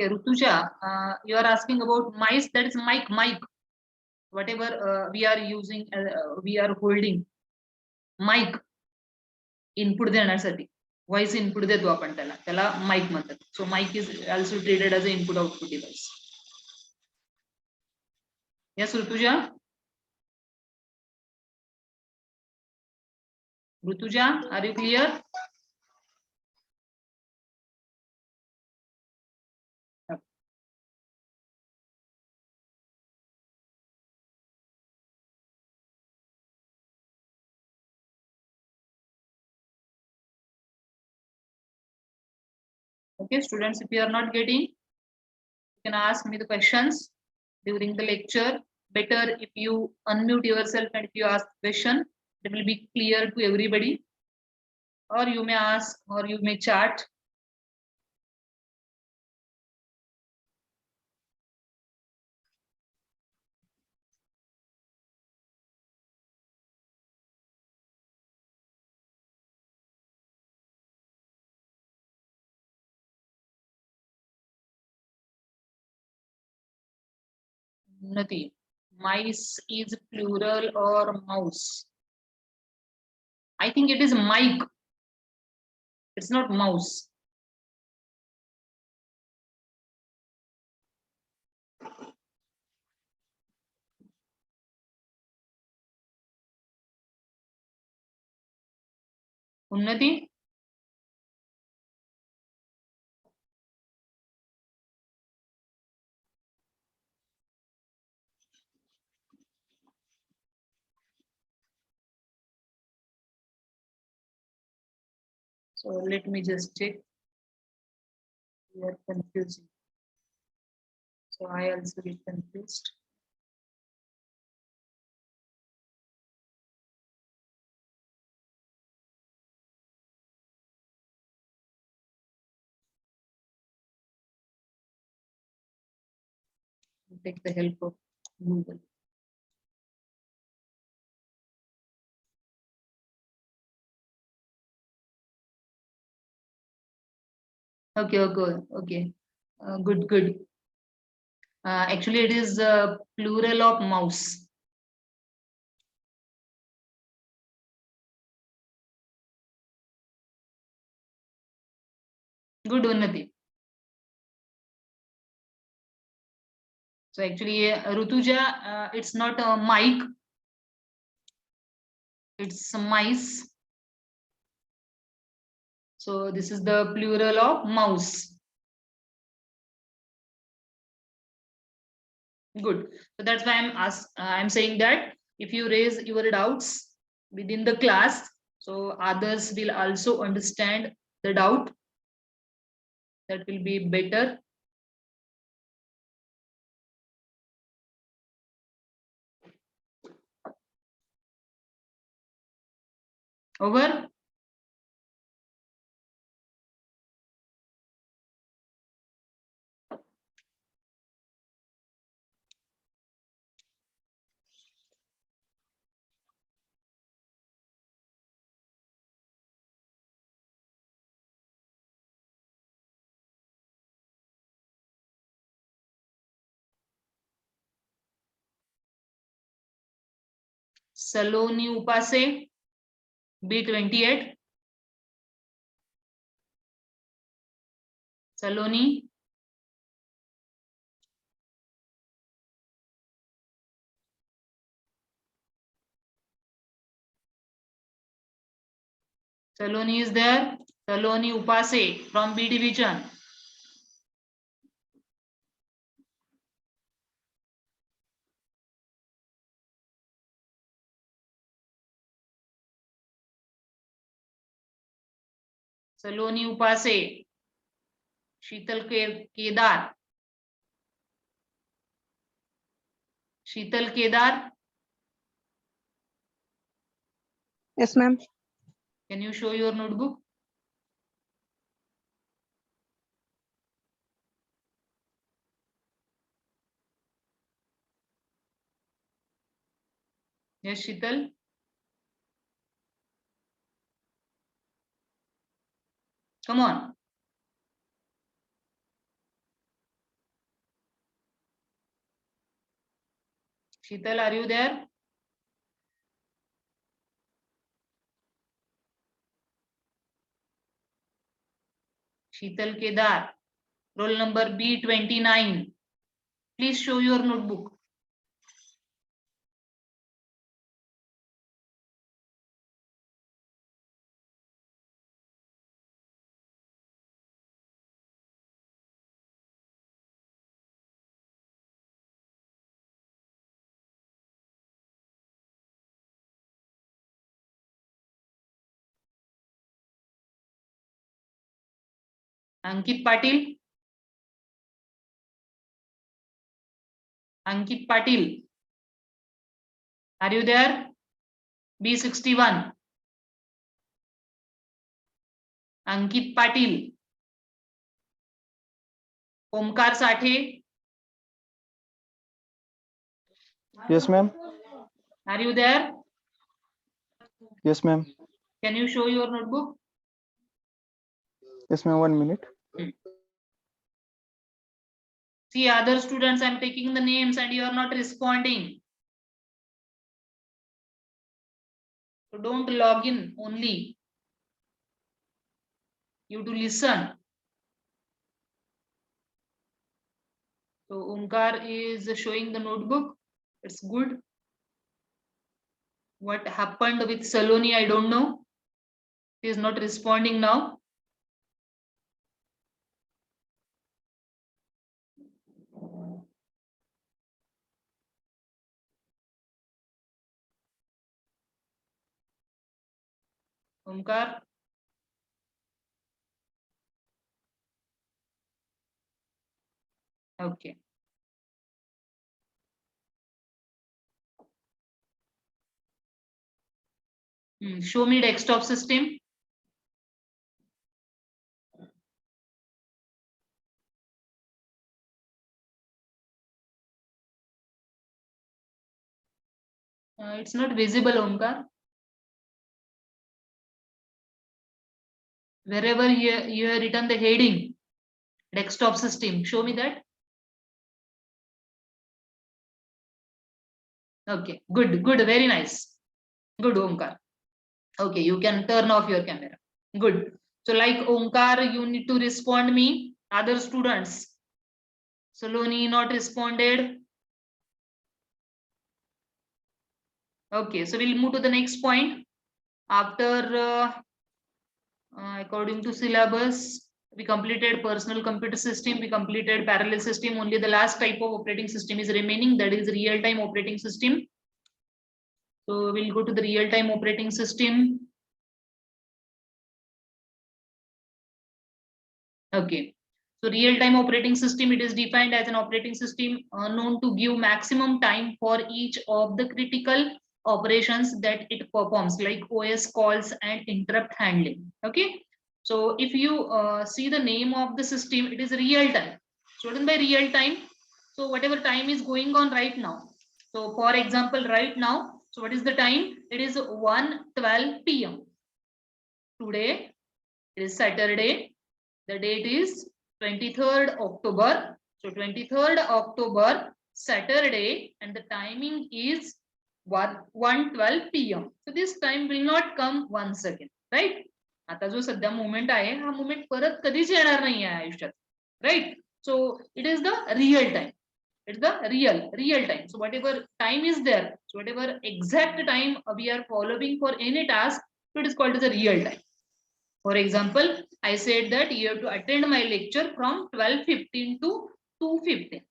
Okay, Rutuja, you are asking about mice. That is mic. Whatever we are using, we are holding mic input देण्यासाठी. Voice input देतो आपण त्याला mic म्हणतात. So mic is also treated as an input output device. Yes, Rutuja. Rutuja, are you clear? Okay, students, if you are not getting, you can ask me the questions during the lecture. Better if you unmute yourself and if you ask question, it will be clear to everybody. Or you may ask, or you may chat. Nothing. Mice is plural or mouse? I think it is mic. It's not mouse. Unnati? So let me just check. We are confusing. So I also get confused. Take the help of Google. Okay, okay, okay. Good, good. Actually, it is plural of mouse. Good, Unnati. So actually, Rutuja, it's not a mic, it's a mice. So this is the plural of mouse. Good. So that's why I'm saying that if you raise your doubts within the class, so others will also understand the doubt. That will be better. Over. Saloni Upase, B28. Saloni. Saloni is there. Saloni Upase from B division. Saloni Upase. Sheetal Kedar. Sheetal Kedar. Yes, ma'am. Can you show your notebook? Yes, Sheetal. Come on. Sheetal, are you there? Sheetal Kedar, roll number B29. Please show your notebook. Ankit Patil. Ankit Patil. Are you there? B61. Ankit Patil. Omkar Sathe. Yes, ma'am. Are you there? Yes, ma'am. Can you show your notebook? Yes, ma'am. 1 minute. See, other students, I'm taking the names and you are not responding. So don't log in only. You to listen. So Omkar is showing the notebook. It's good. What happened with Saloni, I don't know. He is not responding now. Omkar. Okay. Show me desktop system. It's not visible, Omkar. Wherever you have written the heading, desktop system, show me that. Okay, good, very nice. Good, Omkar. Okay, you can turn off your camera. Good. So like Omkar, you need to respond me. Other students. Saloni not responded. Okay, so we'll move to the next point. After according to syllabus, we completed personal computer system, we completed parallel system. Only the last type of operating system is remaining, that is real-time operating system. So we'll go to the real-time operating system. Okay. So real-time operating system, it is defined as an operating system known to give maximum time for each of the critical operations that it performs, like OS calls and interrupt handling. Okay. So if you see the name of the system, it is real time. So what is by real time? So whatever time is going on right now. So for example, right now, so what is the time? It is 1:12 p.m. Today, it is Saturday. The date is 23rd October. So 23rd October, Saturday, and the timing is 1:12 p.m. So this time will not come once again, right? आता जो सध्या moment आहे हा moment परत कधीच येणार नाही आहे आयुष्यात, right? So it is the real time. It's the real time. So whatever time is there, so whatever exact time we are following for any task, so it is called as a real time. For example, I said that you have to attend my lecture from 12:15 to 2:15.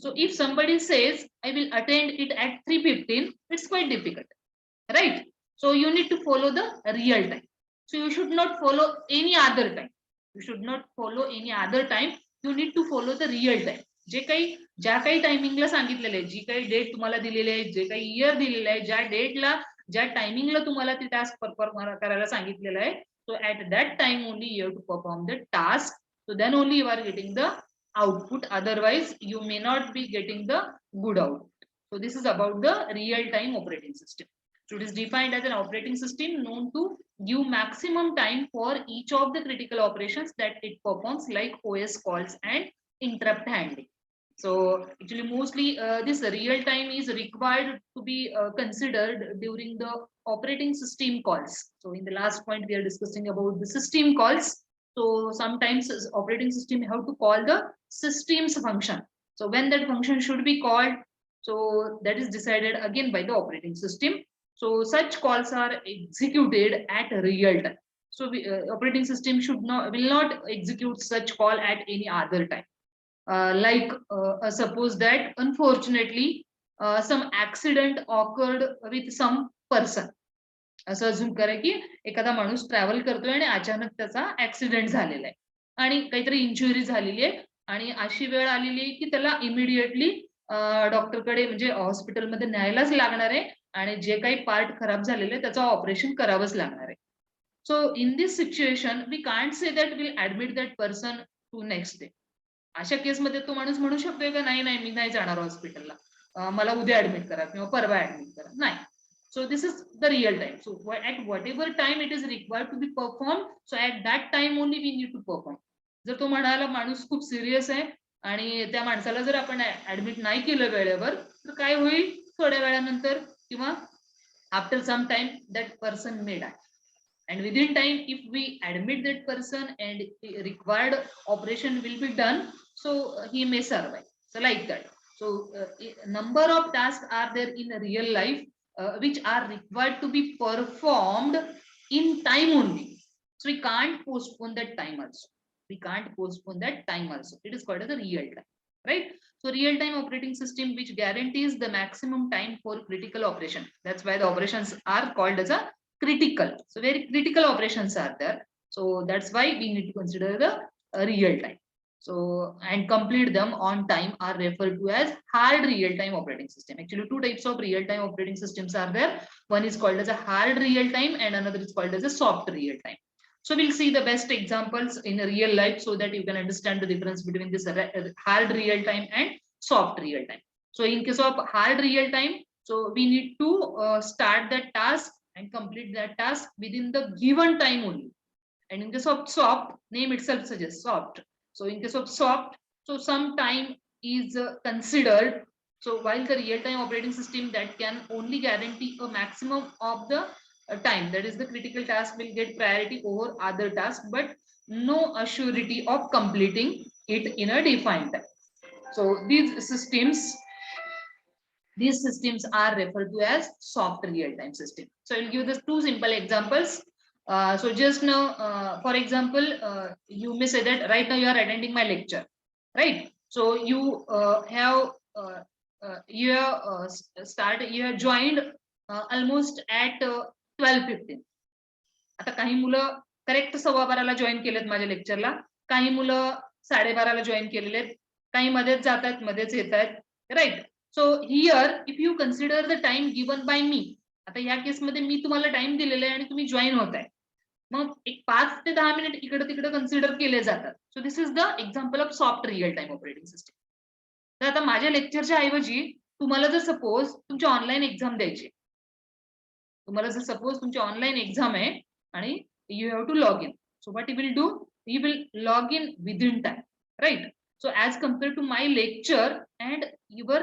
So if somebody says I will attend it at 3:15, it's quite difficult, right? So you need to follow the real time. So you should not follow any other time. You should not follow any other time. You need to follow the real time. जे काही ज्या काही टायमिंगला सांगितलेलं आहे, जी काही date तुम्हाला दिलेली आहे, जे काही इयर दिलेलं आहे, ज्या डेटला ज्या टायमिंगला तुम्हाला ते टास्क परफॉर्म करायला सांगितलेलं आहे, so at that time only you have to perform the task. So then only you are getting the output. Otherwise, you may not be getting the good output. So this is about the real-time operating system. So it is defined as an operating system known to give maximum time for each of the critical operations that it performs, like OS calls and interrupt handling. So actually mostly this real time is required to be considered during the operating system calls. So in the last point we are discussing about the system calls. So sometimes operating system have to call the systems function. So when that function should be called, so that is decided again by the operating system. So such calls are executed at real time. So operating system will not execute such call at any other time. Suppose that unfortunately some accident occurred with some person. असं अजून करा की एखादा माणूस travel करतोय आणि अचानक त्याचा ऍक्सिडेंट झालेला आहे आणि काहीतरी इंजुरी झालेली आहे आणि अशी वेळ आलेली आहे की त्याला इमिडिएटली डॉक्टरकडे म्हणजे हॉस्पिटलमध्ये न्यायलाच लागणार आहे आणि जे काही पार्ट खराब झालेले आहे त्याचं ऑपरेशन करावंच लागणार आहे. So in this situation we can't say that will admit that person to next day. अशा केसमध्ये तो माणूस म्हणू शकतोय का नाही मी नाही जाणार हॉस्पिटलला, मला उद्या ऍडमिट करा किंवा परवा ऍडमिट करा, नाही. So this is the real time. So at whatever time it is required to be performed, so at that time only we need to perform. जर तो म्हणाला माणूस खूप सिरियस आहे आणि त्या माणसाला जर आपण ऍडमिट नाही केलं वेळेवर तर काय होईल, थोड्या वेळानंतर किंवा after some time that person may die. And within time, if we admit that person and required operation will be done, so he may survive. So like that. So number of tasks are there in real life which are required to be performed in time only. So we can't postpone that time also. We can't postpone that time also. It is called as a real time, right? So real time operating system which guarantees the maximum time for critical operation. That's why the operations are called as a critical. So very critical operations are there. So that's why we need to consider the real time. So and complete them on time are referred to as hard real time operating system. Actually, two types of real time operating systems are there. One is called as a hard real time and another is called as a soft real time. So we'll see the best examples in real life so that you can understand the difference between this hard real time and soft real time. So in case of hard real time, So we need to start that task and complete that task within the given time only. And in case of soft, name itself suggests soft. So in case of soft, so some time is considered. So while the real-time operating system that can only guarantee a maximum of the time, that is the critical task will get priority over other tasks, but no assurity of completing it in a defined time. So these systems are referred to as soft real-time system. So I'll give this two simple examples. So just now, for example, you may say that right now you are attending my lecture, right? So you have joined almost at 12:15. आता काही मुलं correct 12:15 join केलेत माझ्या लेक्चरला, काही मुलं 12:30 join केलेले आहेत, काही मध्येच जात आहेत, मध्येच येत आहेत, right? So here if you consider the time given by me, आता या केसमध्ये मी तुम्हाला टाइम दिलेला आहे आणि तुम्ही जॉईन होत आहे, मग एक 5 ते 10 मिनिट इकडे तिकडे कन्सिडर केले जातात. सो this is the example of soft real time operating system. तर आता माझ्या लेक्चरच्या ऐवजी तुम्हाला जर सपोज तुमची ऑनलाईन एक्झाम द्यायची, तुम्हाला जर सपोज तुमची ऑनलाईन एक्झाम आहे आणि you have to log in. So what you will do, you will log in within time, right? So as compared to my lecture and your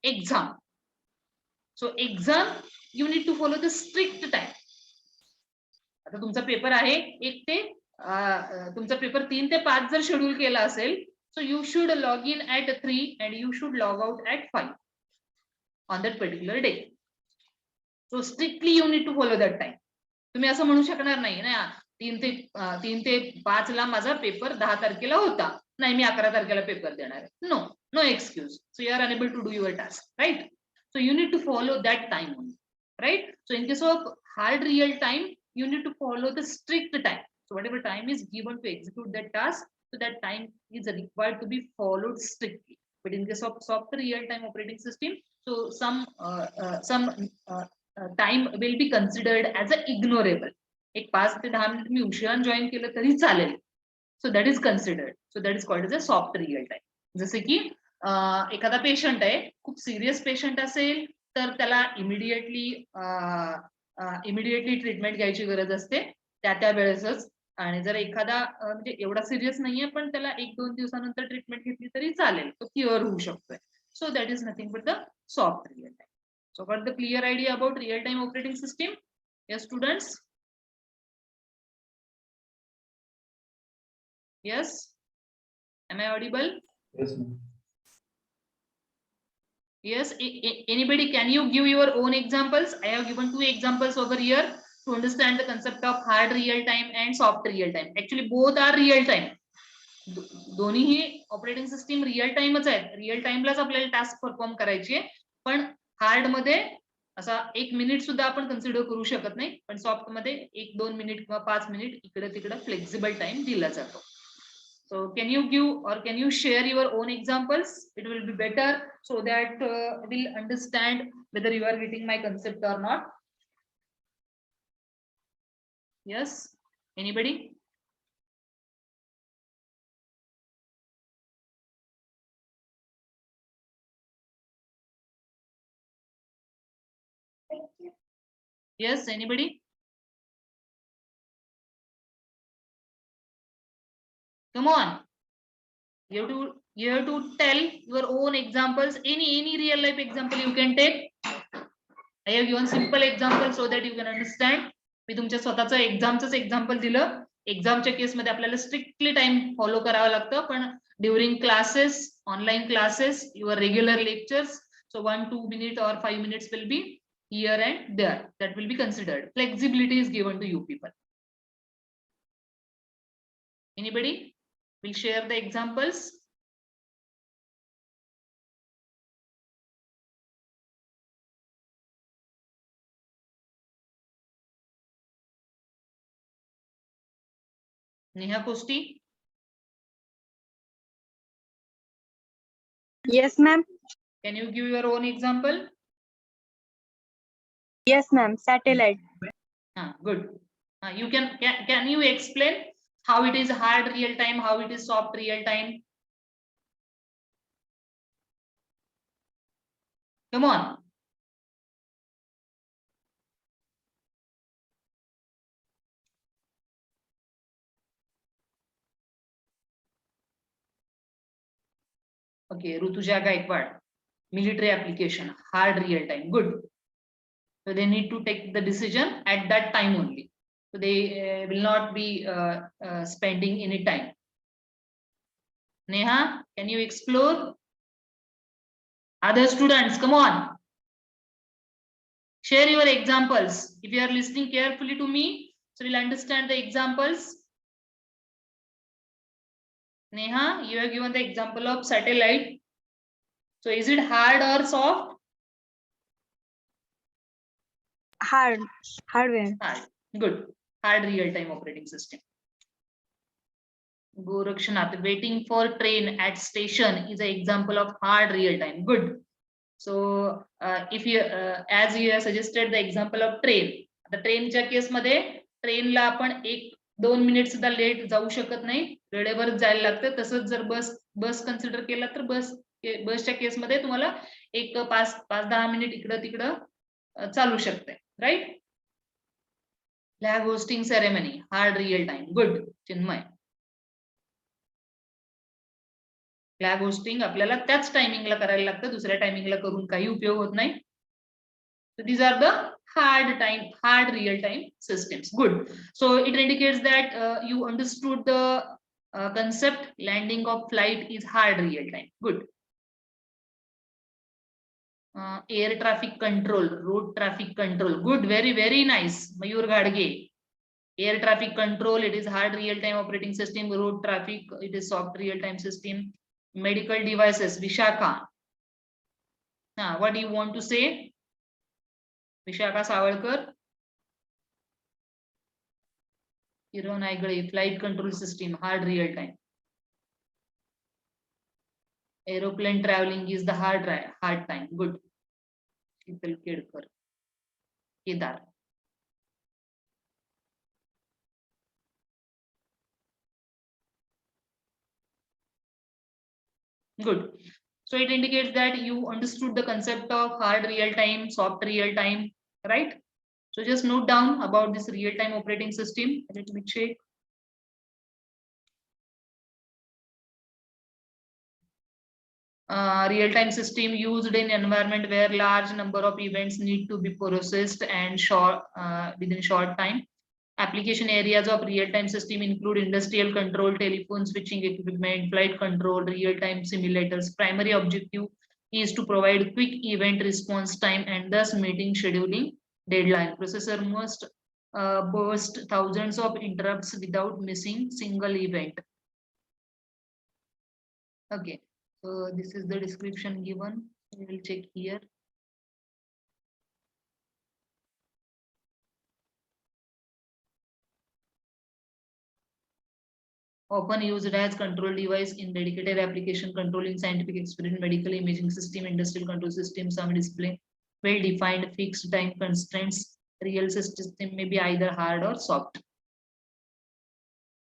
exam, so exam you need to follow the strict time. आता तुमचा paper आहे 1 ते तुमचा paper 3 ते 5 जर schedule केला असेल, so you should log in at 3 and you should log out at 5 on that particular day. So strictly you need to follow that time. तुम्ही असं म्हणू शकणार नाही ना 3 ते 5 ला माझा पेपर 10 तारखेला होता, नाही मी 11 तारखेला पेपर देणार आहे. No excuse. So you are unable to do your task, right? So you need to follow that time only, right? So in case of hard real time you need to follow the strict time. So whatever time is given to execute that task, so that time is required to be followed strictly. But in case of soft real time operating system, so some time will be considered as a ignorable. एक 5 ते 10 minute मी उशिरान join केलं तरी चालेल. So that is considered. So that is called as a soft real time. जसे की एखादा patient आहे, खूप सिरियस पेशंट असेल तर त्याला इमिडिएटली ट्रीटमेंट घ्यायची गरज असते त्या वेळेसच. आणि जर एखादा म्हणजे एवढा सिरियस नाहीये पण त्याला 1-2 दिवसानंतर ट्रीटमेंट घेतली तरी चालेल, तो क्युअर होऊ शकतोय. सो that is nothing but the soft real time. So got the clear idea about real-time operating system? Yes, students? Yes? Am I audible? Yes, ma'am. Yes. Anybody, can you give your own examples? I have given 2 examples over here to understand the concept of hard real time and soft real time. Actually, both are real time. दोन्हीही operating system real टाइमच आहेत. Real टाइमलाच आपल्याला task perform करायची, पण hard मध्ये असा 1 minute सुद्धा आपण कन्सिडर करू शकत नाही, पण सॉफ्ट मध्ये 1-2 मिनिट किंवा 5 मिनिट इकडे तिकडे फ्लेक्सिबल टाइम दिला जातो. So can you give or can you share your own examples? It will be better so that we'll understand whether you are getting my concept or not. Yes, anybody? Yes, anybody? Come on. You have to tell your own examples. Any real life example you can take. I have given simple example so that you can understand. मी तुमच्या स्वतःचं एक्झामचंच example दिलं. एक्झामच्या केसमध्ये आपल्याला strictly time follow करावं लागतं, पण during classes, online classes, your regular lectures, so 1-2 minutes or 5 minutes will be here and there. That will be considered. Flexibility is given to you people. Anybody will share the examples? Neha Kosti? Yes, ma'am. Can you give your own example? Yes, ma'am. Satellite. Good. You can you explain how it is hard real time, how it is soft real time? Come on. Okay, Rutuja Gaikwad, military application, hard real time. Good. So they need to take the decision at that time only. So they will not be spending any time. Neha, can you explore? Other students, come on. Share your examples. If you are listening carefully to me, so you'll understand the examples. Neha, you have given the example of satellite. So is it hard or soft? Hardware. Hard. Good. Hard real-time operating system. Gorakshanath, waiting for train at station is an example of hard real-time. Good. So if you as you have suggested the example of train, the ट्रेनच्या केसमध्ये ट्रेनला आपण 1-2 minute सुद्धा late जाऊ शकत नाही, वेळेवर जायला लागतं. तसंच जर बस कन्सिडर केला तर बसच्या केसमध्ये तुम्हाला 5-10 मिनिट इकडं तिकडं चालू शकते, right. Flag hoisting ceremony hard real time. Good Chinmay. Flag hoisting आपल्याला त्याच टायमिंगला करायला लागतं, दुसऱ्या टायमिंगला करून काही उपयोग होत नाही. So these are the hard real time systems. Good. So it indicates that you understood the concept. Landing of flight is hard real time. Good. Air traffic control, road traffic control. Good. Very, very nice. Mayur Gadge. Air traffic control, it is hard real time operating system. Road traffic, it is soft real time system. Medical devices, Vishaka. What do you want to say? Vishaka Savalkar. Kiran Aigade, flight control system, hard real time. Aeroplane traveling is the hard time. Good. Sheetal Kedkar. Kedar. Good. So it indicates that you understood the concept of hard real time, soft real time, right? So just note down about this real time operating system. Let me check. Real time system used in environment where large number of events need to be processed and within short time. Application areas of real-time system include industrial control, telephone switching equipment, flight control, real-time simulators. Primary objective is to provide quick event response time and thus meeting scheduling deadline. Processor must burst thousands of interrupts without missing single event. Okay, so this is the description given. We will check here. Often used as control device in dedicated application controlling scientific experiment, medical imaging system, industrial control system, some display well-defined fixed time constraints. Real system may be either hard or soft.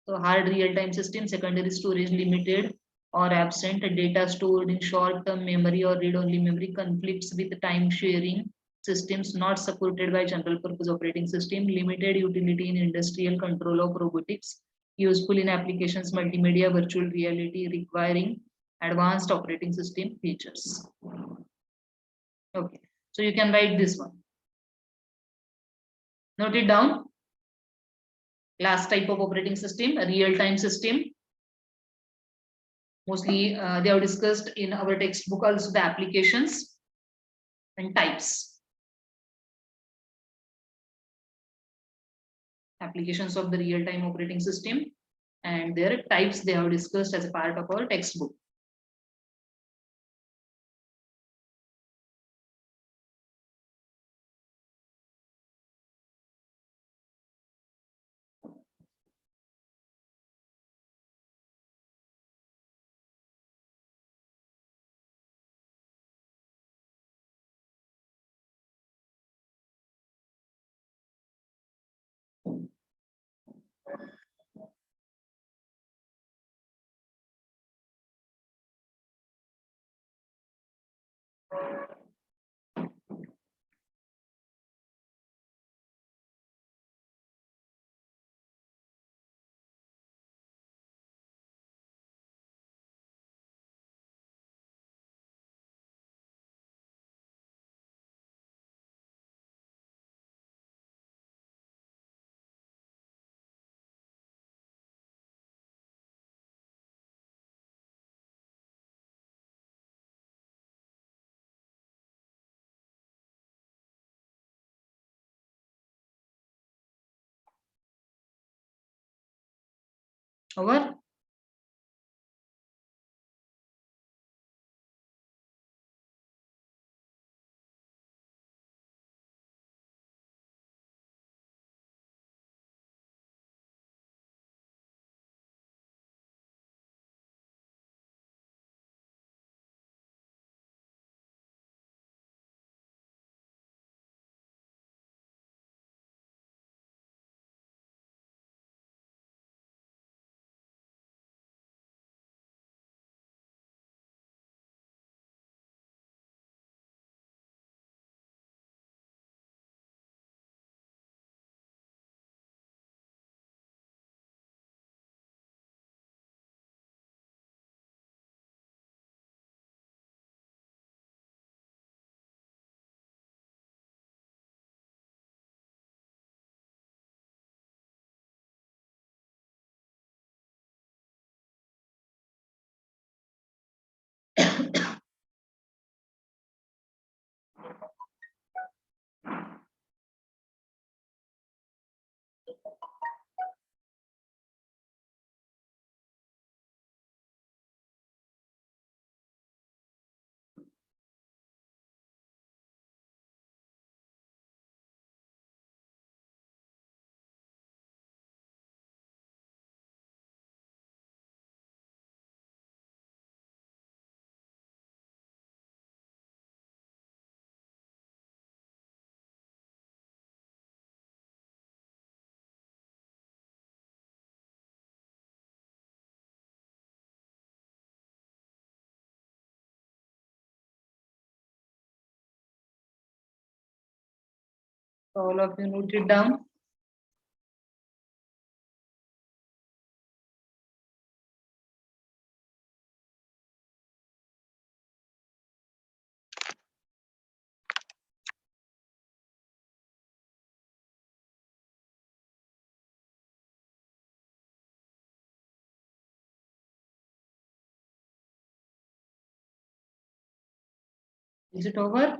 So hard real-time system, secondary storage limited or absent, data stored in short-term memory or read-only memory, conflicts with time sharing systems, not supported by general purpose operating system, limited utility in industrial control of robotics, useful in applications multimedia virtual reality requiring advanced operating system features. Okay, so you can write this one. Note it down. Last type of operating system, a real-time system. Mostly they have discussed in our textbook also the applications and types. Applications of the real-time operating system and their types they have discussed as a part of our textbook. Over. All of you note it down. Is it over?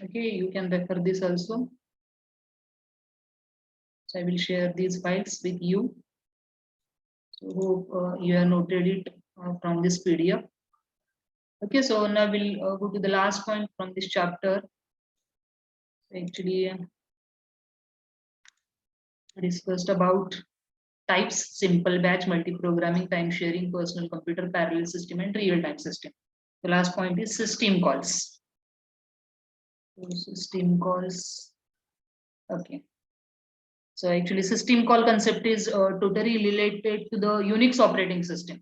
Okay, you can refer this also. So I will share these files with you. So hope you have noted it from this PDF. Okay, so now we'll go to the last point from this chapter. Actually, discussed about types: simple batch, multi-programming, time sharing, personal computer, parallel system, and real-time system. The last point is system calls. So system calls. Okay. So actually system call concept is totally related to the Unix operating system.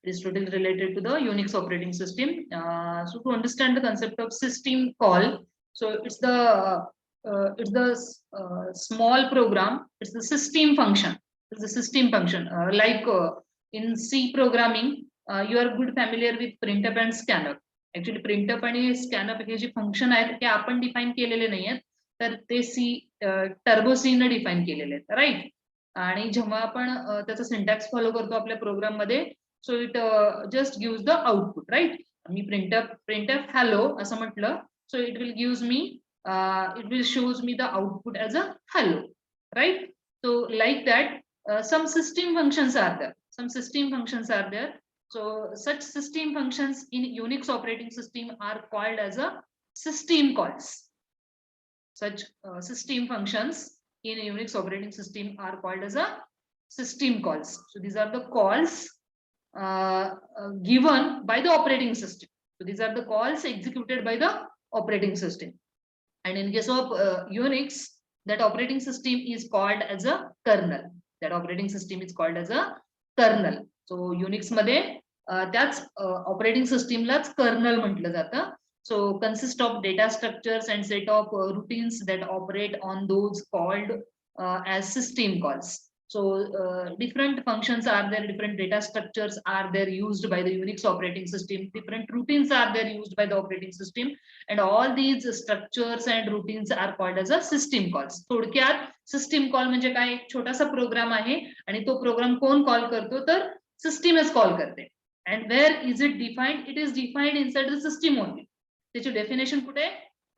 It is totally related to the Unix operating system. So to understand the concept of system call, so it's the small program. It's the system function. It's the system function. Like in C programming, you are good familiar with printf and scanf. Actually printf आणि scanf हे जे function आहेत ते आपण define केलेले नाही आहेत, तर ते सी turbo सी ने डिफाइन केलेले आहेत, राईट. आणि जेव्हा आपण त्याचा सिंटॅक्स फॉलो करतो आपल्या प्रोग्राम मध्ये, so it just gives the output, right? Me printf hello असं म्हटलं, so it will gives me it will shows me the output as a hello, right? So like that, some system functions are there. So such system functions in Unix operating system are called as a system calls. Such system functions in Unix operating system are called as a system calls. So these are the calls given by the operating system. So these are the calls executed by the operating system. And in case of Unix, that operating system is called as a kernel. That operating system is called as a kernel. So Unix मध्ये त्याच operating सिस्टीमलाच colonel म्हटलं जातं. So consist of data structures and set of routines that operate on those called as system calls. So different functions are there, different data structures are there used by the Unix operating system, different routines are there used by the operating system, and all these structures and routines are called as a system calls. थोडक्यात system call म्हणजे काय, एक छोटासा programme आहे आणि तो programme कोण call करतो, तर सिस्टीमच कॉल करते. And where is it defined? It is defined inside the system only. त्याची डेफिनेशन कुठे,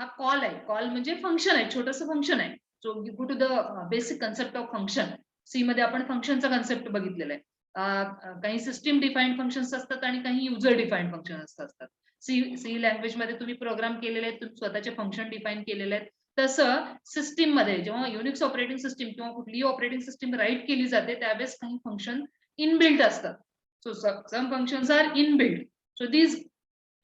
हा कॉल आहे. कॉल म्हणजे फंक्शन आहे, छोटंसं फंक्शन आहे. So go to the basic concept of function. C मध्ये आपण फंक्शनचा कन्सेप्ट बघितलेला आहे. काही सिस्टीम डिफाईन्ड फंक्शन्स असतात आणि काही युजर डिफाईन्ड फंक्शन्स असतात. सी लँग्वेज मध्ये तुम्ही प्रोग्राम केलेले आहेत, तुम्ही स्वतःचे फंक्शन डिफाईन केलेले आहेत. तसं सिस्टीम मध्ये जेव्हा युनिक्स ऑपरेटिंग सिस्टीम किंवा कुठलीही ऑपरेटिंग सिस्टीम राईट केली जाते त्यावेळेस काही फंक्शन इनबिल्ट असतात. So some functions are inbuilt. So these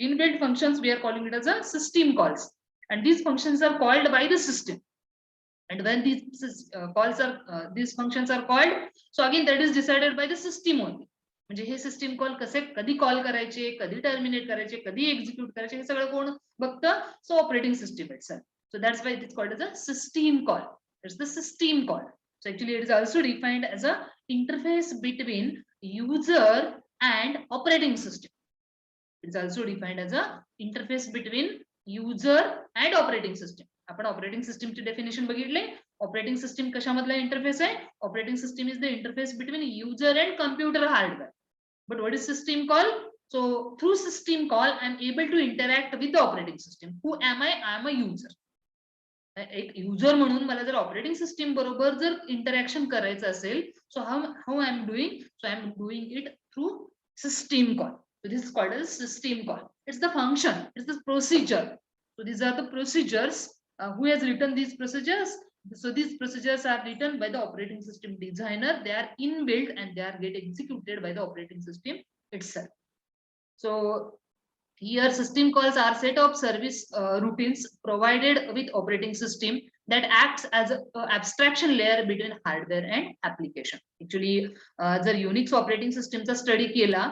inbuilt functions we are calling it as a system calls, and these functions are called by the system. And when these functions are called, so again that is decided by the system only. म्हणजे हे system call कसे कधी call करायचे, कधी terminate करायचे, कधी execute करायचे, हे सगळं कोण बघतं? So operating system itself. So that's why it is called as a system call. It's the system call. So actually it is also defined as a interface between user and operating system. It is also defined as a interface between user and operating system. आपण operating सिस्टीमची definition बघितले. Operating system कशामधला interface आहे? Operating system is the interface between user and computer hardware. But what is system call? So through system call I am able to interact with the operating system. Who am I? I am a user. एक user म्हणून मला जर operating system बरोबर जर interaction करायचं असेल, so how I am doing, so I am doing it through system call. So this is called as system call. It's the function, it's the procedure. So these are the procedures. Who has written these procedures? So these procedures are written by the operating system designer. They are inbuilt and they are get executed by the operating system itself. So here system calls are set of service routines provided with operating system that acts as a abstraction layer between hardware and application. Actually जर Unix operating सिस्टीमचा study केला,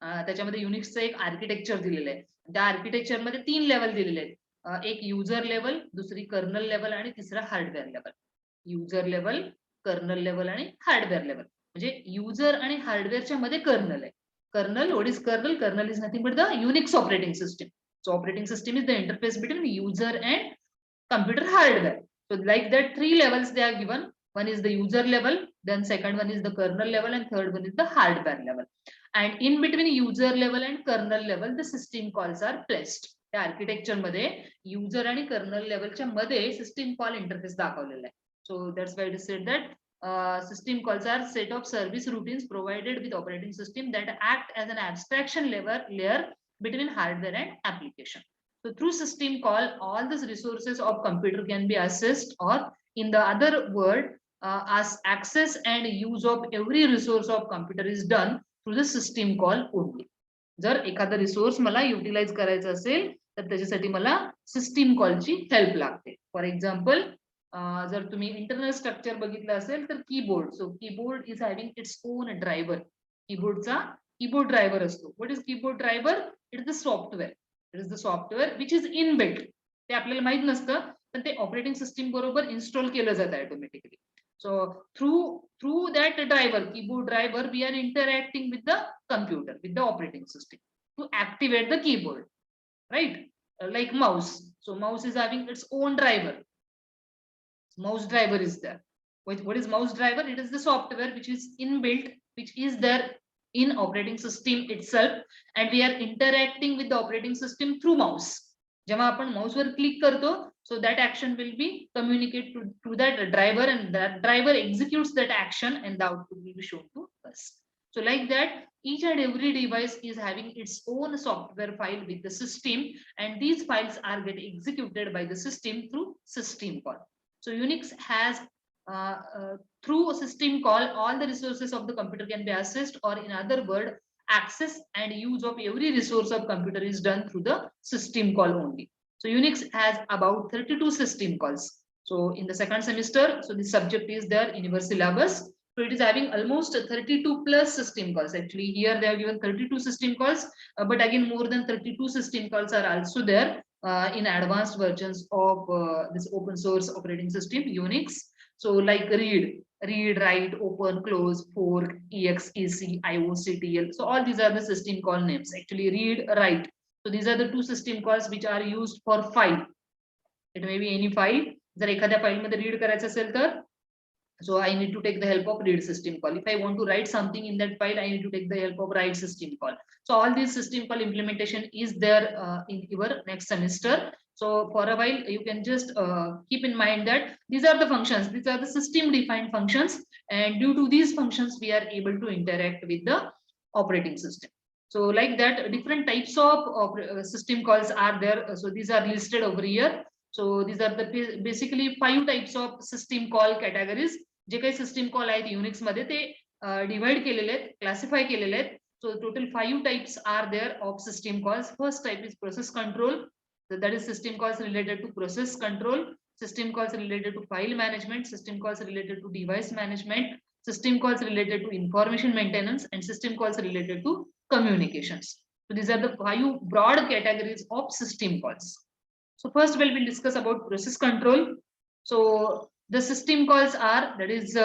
त्याच्यामध्ये युनिक्सचं एक architecture दिलेलं आहे. त्या architecture मध्ये 3 level दिलेले आहेत. एक युजर लेवल, दुसरी कर्नल लेवल आणि तिसरा hardware level. User level, kernel level आणि हार्डवेअर लेवल. म्हणजे युजर आणि हार्डवेअरच्या मध्ये कर्नल आहे. Kernel, what is kernel? Kernel is nothing but the Unix operating system. So operating system is the interface between user and computer hardware. So like that 3 levels they are given. One is the user level, then second one is the kernel level, and third one is the hardware level. And in between user level and kernel level, the system calls are placed. त्या architecture मध्ये user आणि colonel लेवलच्या मध्ये system call interface दाखवलेला आहे. So that's why it is said that system calls are set of service routines provided with operating system that act as an abstraction layer between hardware and application. So through system call, all these resources of computer can be accessed, or in the other word, as access and use of every resource of computer is done through the system call only. जर एखादा resource मला utilise करायचा असेल तर त्याच्यासाठी मला system कॉलची help लागते. फॉर एक्झाम्पल, जर तुम्ही इंटरनल स्ट्रक्चर बघितलं असेल तर keyboard. So keyboard is having its own driver. कीबोर्डचा कीबोर्ड ड्रायव्हर असतो. What is keyboard driver? It is the software. It is the software which is inbuilt. ते आपल्याला माहित नसतं, पण ते ऑपरेटिंग सिस्टीम बरोबर इन्स्टॉल केलं जातं automatically. So through that driver, keyboard driver, we are interacting with the computer, with the operating system to activate the keyboard, right? Like mouse. So mouse is having its own driver. Mouse driver is there. What is mouse driver? It is the software which is inbuilt, which is there in operating system itself, and we are interacting with the operating system through mouse. जेव्हा आपण माउसवर click करतो, so that action will be communicated to that driver, and that driver executes that action and the output will be shown to us. So like that, each and every device is having its own software file with the system, and these files are get executed by the system through system call. So Unix has through a system call, all the resources of the computer can be accessed, or in other word, access and use of every resource of computer is done through the system call only. So Unix has about 32 system calls. So in the second semester, so the subject is there in your syllabus. So it is having almost 32 plus system calls. Actually, here they have given 32 system calls, but again, more than 32 system calls are also there in advanced versions of this open source operating system, Unix. So like read, write, open, close, fork, ex, ec, ioctl. So all these are the system call names. Actually, read, write. So these are the two system calls which are used for file. It may be any file. जर एखाद्या file मध्ये read करायचं असेल तर so I need to take the help of read system call. If I want to write something in that file, I need to take the help of write system call. So all these system call implementation is there in your next semester. So for a while you can just keep in mind that these are the functions, these are the system defined functions, and due to these functions we are able to interact with the operating system. So like that, different types of system calls are there. So these are listed over here. So these are the basically 5 types of system call categories. जे काही system call आहेत Unix मध्ये ते divide केलेले आहेत, classify केलेले आहेत. So total 5 types are there of system calls. First type is process control. That is system calls related to process control, system calls related to file management, system calls related to device management, system calls related to information maintenance, and system calls related to communications. So these are the 5 broad categories of system calls. So first we'll discuss about process control. So the system calls are, that is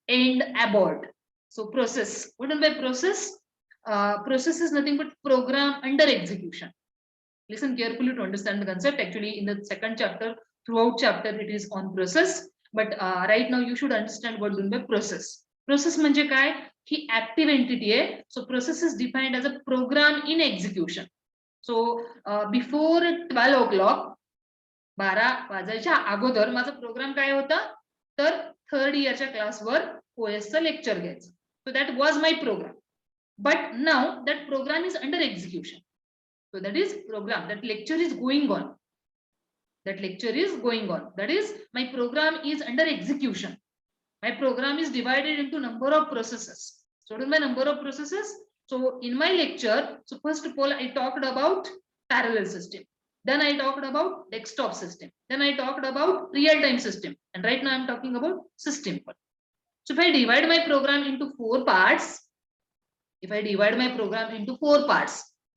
end, abort. So process, what do you mean by process? Process is nothing but program under execution. Listen carefully to understand the concept. Actually in the second chapter, throughout chapter it is on process, but right now you should understand what do you mean by process. Process म्हणजे काय? ही active entity आहे. So process is defined as a program in execution. So before 12 o'clock, 12 वाजायच्या अगोदर माझा programme काय होता, तर third इयरच्या क्लासवर ओएसचं lecture घ्यायचं. So that was my program. But now that program is under execution. So that is program, that lecture is going on. That lecture is going on. That is, my program is under execution. My program is divided into number of processes. So what is my number of processes? So in my lecture, so first of all I talked about parallel system. Then I talked about desktop system. Then I talked about real-time system. And right now I'm talking about system call. So if I divide my program into 4 parts,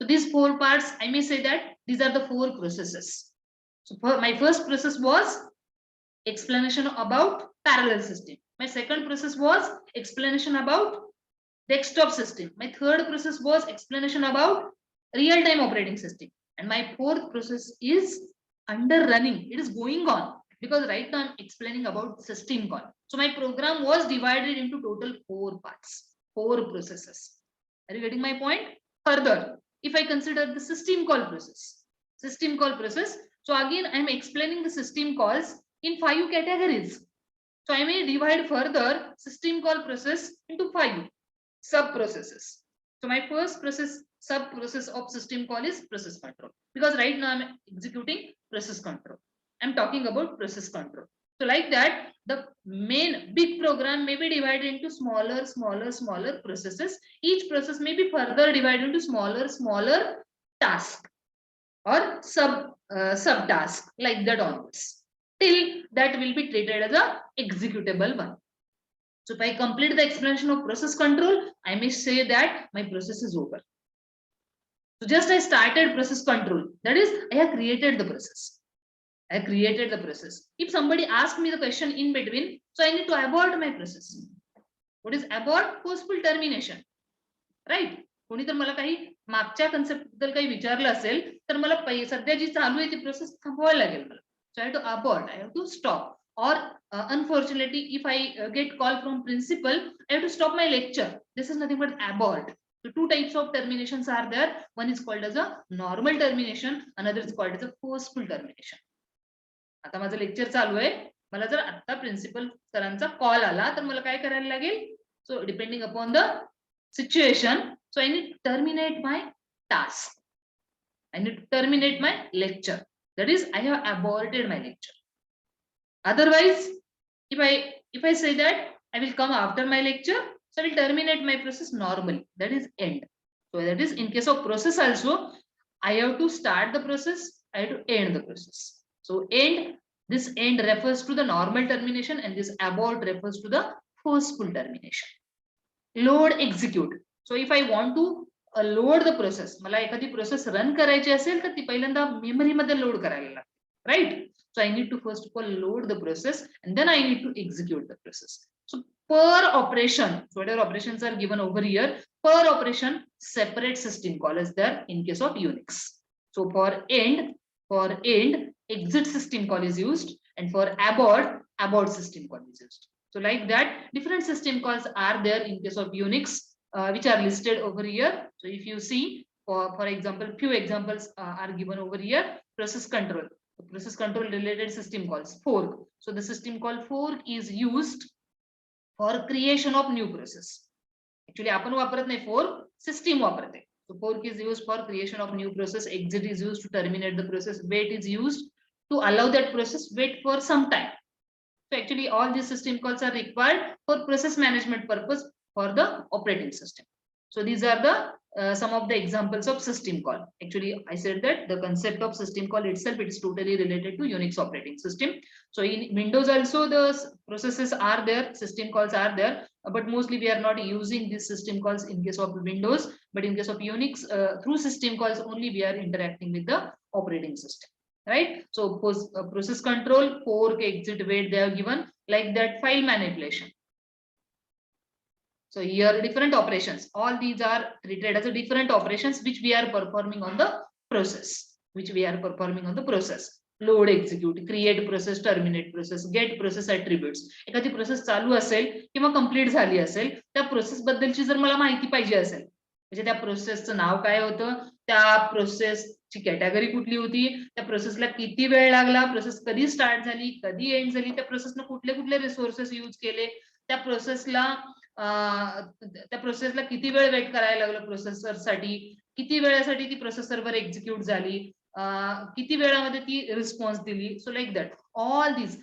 so these 4 parts, I may say that these are the 4 processes. So my first process was explanation about parallel system. My second process was explanation about desktop system. My third process was explanation about real-time operating system. And my 4th process is under running. It is going on because right now I'm explaining about system call. So my program was divided into total 4 parts, 4 processes. Are you getting my point? Further, if I consider the system call process, so again I'm explaining the system calls in 5 categories. So I may divide further system call process into 5 sub processes. So my first process, sub process of system call is process control, because right now I'm executing process control. I'm talking about process control. So like that, the main big program may be divided into smaller processes. Each process may be further divided into smaller tasks or sub task, like that onwards, till that will be treated as a executable one. So if I complete the explanation of process control, I may say that my process is over. So just I started process control, that is, I have created the process. If somebody asks me the question in between, so I need to abort my process. What is abort? Forceful termination, right? कोणी तर मला काही मागच्या concept बद्दल काही विचारलं असेल तर मला सध्या जी चालू आहे ती प्रोसेस थांबवायला लागेल मला. So I have to abort, I have to stop. Or unfortunately, if I get call from principal, I have to stop my lecture. This is nothing but abort. So 2 types of terminations are there. One is called as a normal termination, another is called as a forceful termination. आता माझं lecture चालू आहे, मला जर आता principal सरांचा call आला तर मला काय करायला लागेल? So depending upon the situation, so I need to terminate my task. I need to terminate my lecture. That is, I have aborted my lecture. Otherwise, if I say that I will come after my lecture, so I will terminate my process normally. That is end. So that is, in case of process also, I have to start the process, I have to end the process. So end, this end refers to the normal termination and this abort refers to the forceful termination. Load execute. So if I want to load the process, मला एखादी process run करायची असेल तर ती पहिल्यांदा memory मध्ये load करायला लागते, right? So I need to first of all load the process and then I need to execute the process. So per operation, so whatever operations are given over here, per operation separate system call is there in case of Unix. So for end, exit system call is used, and for abort system call is used. So like that, different system calls are there in case of Unix, which are listed over here. So if you see, for example, few examples are given over here. Process control. The process control related system calls fork. So the system call fork is used for creation of new process. Actually, आपण वापरत नाही fork, system वापरते. So fork is used for creation of new process. Exit is used to terminate the process. Wait is used to allow that process wait for some time. So actually, all these system calls are required for process management purpose for the operating system. So these are the some of the examples of system call. Actually, I said that the concept of system call itself, it is totally related to Unix operating system. So in Windows also the processes are there, system calls are there, but mostly we are not using these system calls in case of Windows. But in case of Unix, through system calls only we are interacting with the operating system. Right? So process control, fork, exit, wait, they are given like that. File manipulation. So here different operations, all these are treated as a different operations which we are performing on the process, Load, execute, create process, terminate process, get process attributes. एखादी process चालू असेल किंवा complete झाली असेल, त्या process बद्दलची जर मला माहिती पाहिजे असेल, म्हणजे त्या प्रोसेसचं नाव काय होतं, त्या प्रोसेसची कॅटेगरी कुठली होती, त्या प्रोसेसला किती वेळ लागला, प्रोसेस कधी स्टार्ट झाली, कधी एंड झाली, त्या प्रोसेसने कुठले कुठले रिसोर्सेस यूज केले, त्या प्रोसेसला किती वेळ वेट करायला लागलं प्रोसेसर साठी, किती वेळासाठी ती प्रोसेस सर्व्हर एक्झिक्यूट झाली, किती वेळामध्ये ती रिस्पॉन्स दिली. सो like that all this.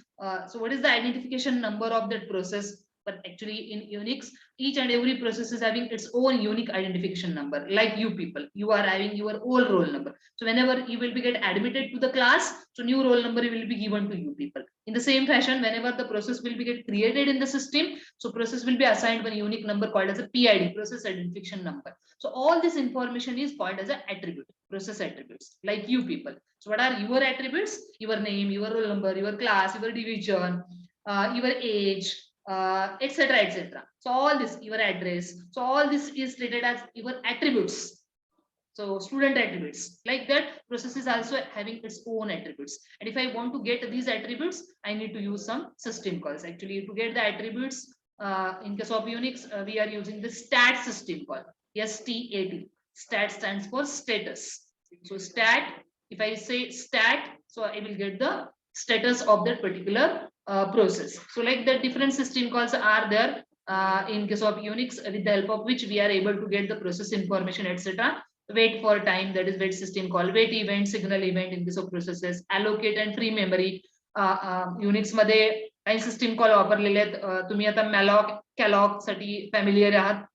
So what is the identification number of that process? But actually in Unix, each and every process is having its own unique identification number. Like you people, you are having your own roll number. So whenever you will be get admitted to the class, so new roll number will be given to you people. In the same fashion, whenever the process will be get created in the system, so process will be assigned one unique number called as a PID, process identification number. So all this information is called as an attribute, process attributes, like you people. So what are your attributes? Your name, your roll number, your class, your division, your age, etc, etc. So all this, your address, so all this is treated as your attributes. So student attributes, like that process is also having its own attributes. And if I want to get these attributes, I need to use some system calls. Actually, to get the attributes, in case of Unix, we are using the stat system call, STAT. Stat stands for status. So stat, if I say stat, so I will get the status of that particular process. So like that, different system calls are there in case of Unix, with the help of which we are able to get the process information, etc. Wait for time, that is wait system call. Wait event, signal event in case of processes. Allocate and free memory. Unix मध्ये काही system call वापरलेले आहेत. तुम्ही आता malloc, calloc साठी familiar आहात,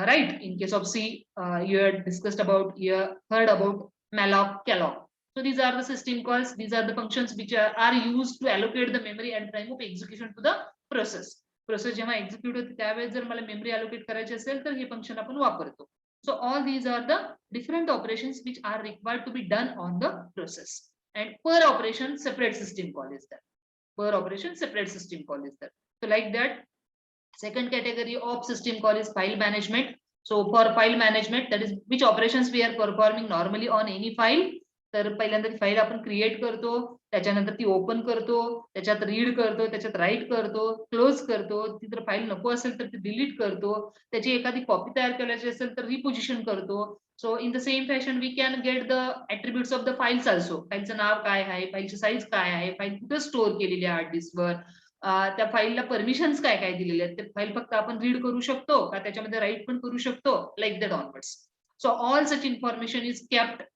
right? In case of C, you had discussed about, you heard about malloc, calloc. So these are the system calls. These are the functions which are used to allocate the memory at time of execution to the process. Process जेव्हा execute होते त्यावेळेस जर मला memory allocate करायची असेल तर हे function आपण वापरतो. So all these are the different operations which are required to be done on the process. And per operation separate system call is there. Per operation separate system call is there. So like that, second category of system call is file management. So for file management, that is which operations we are performing normally on any file. तर पहिल्यांदा ती file आपण create करतो, त्याच्यानंतर ती open करतो, त्याच्यात read करतो, त्याच्यात राईट करतो, क्लोज करतो, ती जर फाईल नको असेल तर ती डिलीट करतो, त्याची एखादी कॉपी तयार करायची असेल तर रिपोजिशन करतो. So in the same fashion we can get the attributes of the files also. फाईलचं नाव काय आहे, फाईलची साईज काय आहे, फाईल कुठे स्टोअर केलेली आहे हार्ड डिस्कवर, त्या फाईलला परमिशन्स काय काय दिलेले आहेत, ते फाईल फक्त आपण रीड करू शकतो का त्याच्यामध्ये राईट पण करू शकतो, like that onwards. So all such information is kept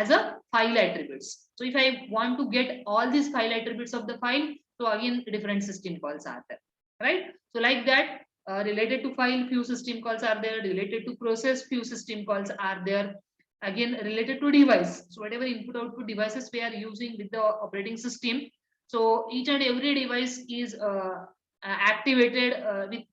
as a file attributes. So if I want to get all these file attributes of the file, so again different system calls are there, right? So like that, related to file few system calls are there, related to process few system calls are there. again related to device. So whatever input output devices we are using with the operating system, so each and every device is activated with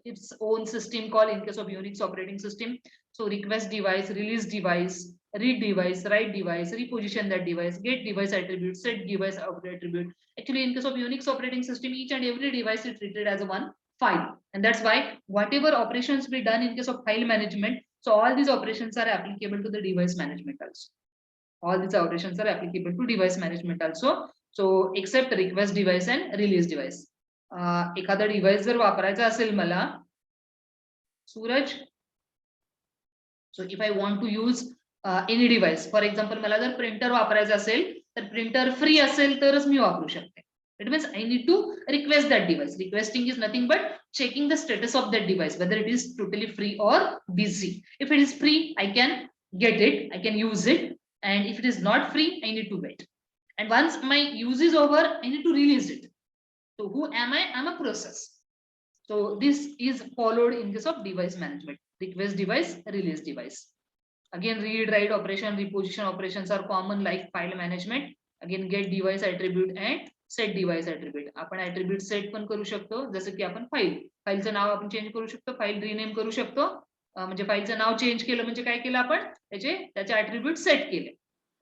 its own system call in case of Unix operating system. So request device, release device, read device, write device, reposition that device, get device attribute, set device attribute. Actually, in case of Unix operating system, each and every device is treated as a one file, and that's why whatever operations be done in case of file management, so all these operations are applicable to the device management also. All these operations are applicable to device management also. So except request device and release device. एखादा device जर वापरायचा असेल मला, Suraj, so if I want to use any device, for example मला जर printer वापरायचं असेल तर प्रिंटर फ्री असेल तरच मी वापरू शकते. It means I need to request that device. Requesting is nothing but checking the status of that device, whether it is totally free or busy. If it is free, I can get it, I can use it. And if it is not free, I need to wait. And once my use is over, I need to release it. So who am I? I'm a process. So this is followed in case of device management. Request device, release device. Again, read, write operation, reposition operations are common like file management. Again, get device attribute and set device attribute. आपण attribute set पण करू शकतो, जसं की आपण फाईलचं नाव आपण change करू शकतो, फाईल रिनेम करू शकतो. म्हणजे फाईलचं नाव चेंज केलं म्हणजे काय केलं आपण, त्याचे attribute सेट केले,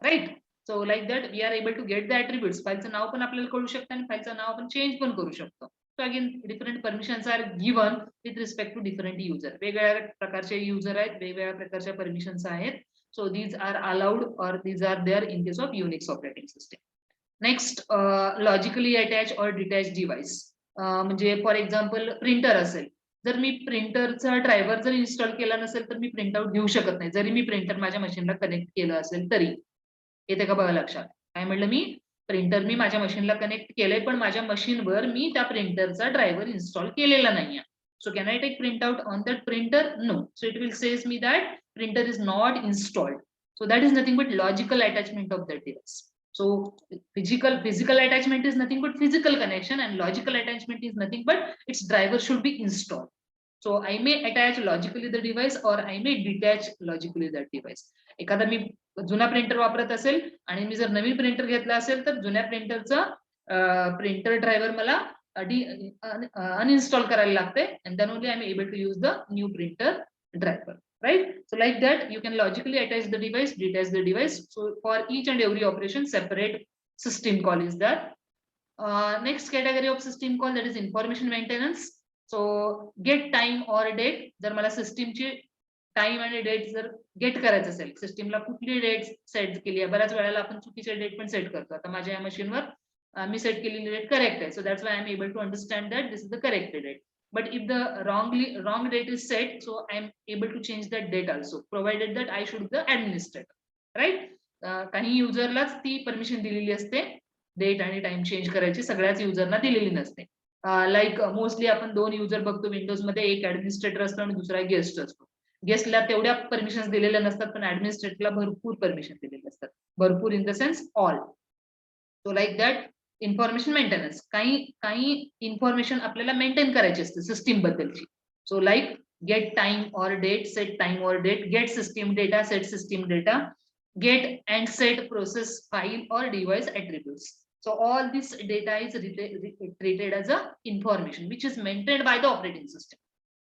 right. So like that we are able to get the attributes. फाईलचं नाव पण आपल्याला कळू शकतं आणि फाईलचं नाव आपण चेंज पण करू शकतो. So again, different permissions are given with respect to different user. वेगवेगळ्या प्रकारचे user आहेत, वेगवेगळ्या प्रकारच्या permissions आहेत. So these are allowed or these are there in case of Unix operating system. Next, logically attached or detached device. म्हणजे for example printer असेल, जर मी प्रिंटरचा driver जर इन्स्टॉल केला नसेल तर मी प्रिंट आउट घेऊ शकत नाही, जरी मी प्रिंटर माझ्या मशीनला कनेक्ट केलं असेल तरी. येते का बघा लक्षात? काय म्हटलं मी? प्रिंटर मी माझ्या मशीनला कनेक्ट केलंय पण माझ्या मशीनवर मी त्या प्रिंटरचा ड्रायव्हर इन्स्टॉल केलेला नाहीये. So can I take print out on that printer? No. So it will says me that printer is not installed. So that is nothing but logical attachment of that device. So physical attachment is nothing but physical connection, and logical attachment is nothing but its driver should be installed. So I may attach logically the device or I may detach logically that device. एखादा मी जुना printer वापरत असेल आणि मी जर नवीन printer घेतला असेल तर जुन्या प्रिंटरचं प्रिंटर ड्रायव्हर मला अनइन्स्टॉल करायला लागते, and then only I am able to use the new printer driver. Right? So like that, you can logically attach the device, detach the device. So for each and every operation, separate system call is there. Next category of system call, that is information maintenance. So get time or date. जर मला सिस्टीमची time आणि date जर gate करायचं असेल, सिस्टीमला कुठली date set केली आहे, बऱ्याच वेळेला आपण चुकीचे डेट पण सेट करतो. आता माझ्या या मशीनवर मी सेट केलेली डेट करेक्ट आहे, so that's why I am able to understand that this is the correct date. But if the wrong date is set, so I am able to change that date also, provided that I should be the administrator, right? काही युजरलाच ती permission दिलेली असते, date आणि time change करायची, सगळ्याच युजरना दिलेली नसते. Like mostly आपण 2 युजर बघतो विंडोज मध्ये, एक ऍडमिनिस्ट्रेटर असतो आणि दुसरा गेस्ट असतो. गेस्टला तेवढ्या परमिशन दिलेल्या नसतात, पण ऍडमिनिस्ट्रेटरला भरपूर परमिशन दिलेले असतात, भरपूर in the sense all. So like that information maintenance, काही इन्फॉर्मेशन आपल्याला मेंटेन करायची असते सिस्टीम बद्दलची. So like get time or date, set time or date, get system data, set system data, get and set process file or device attributes. So all this data is treated as a information which is maintained by the operating system.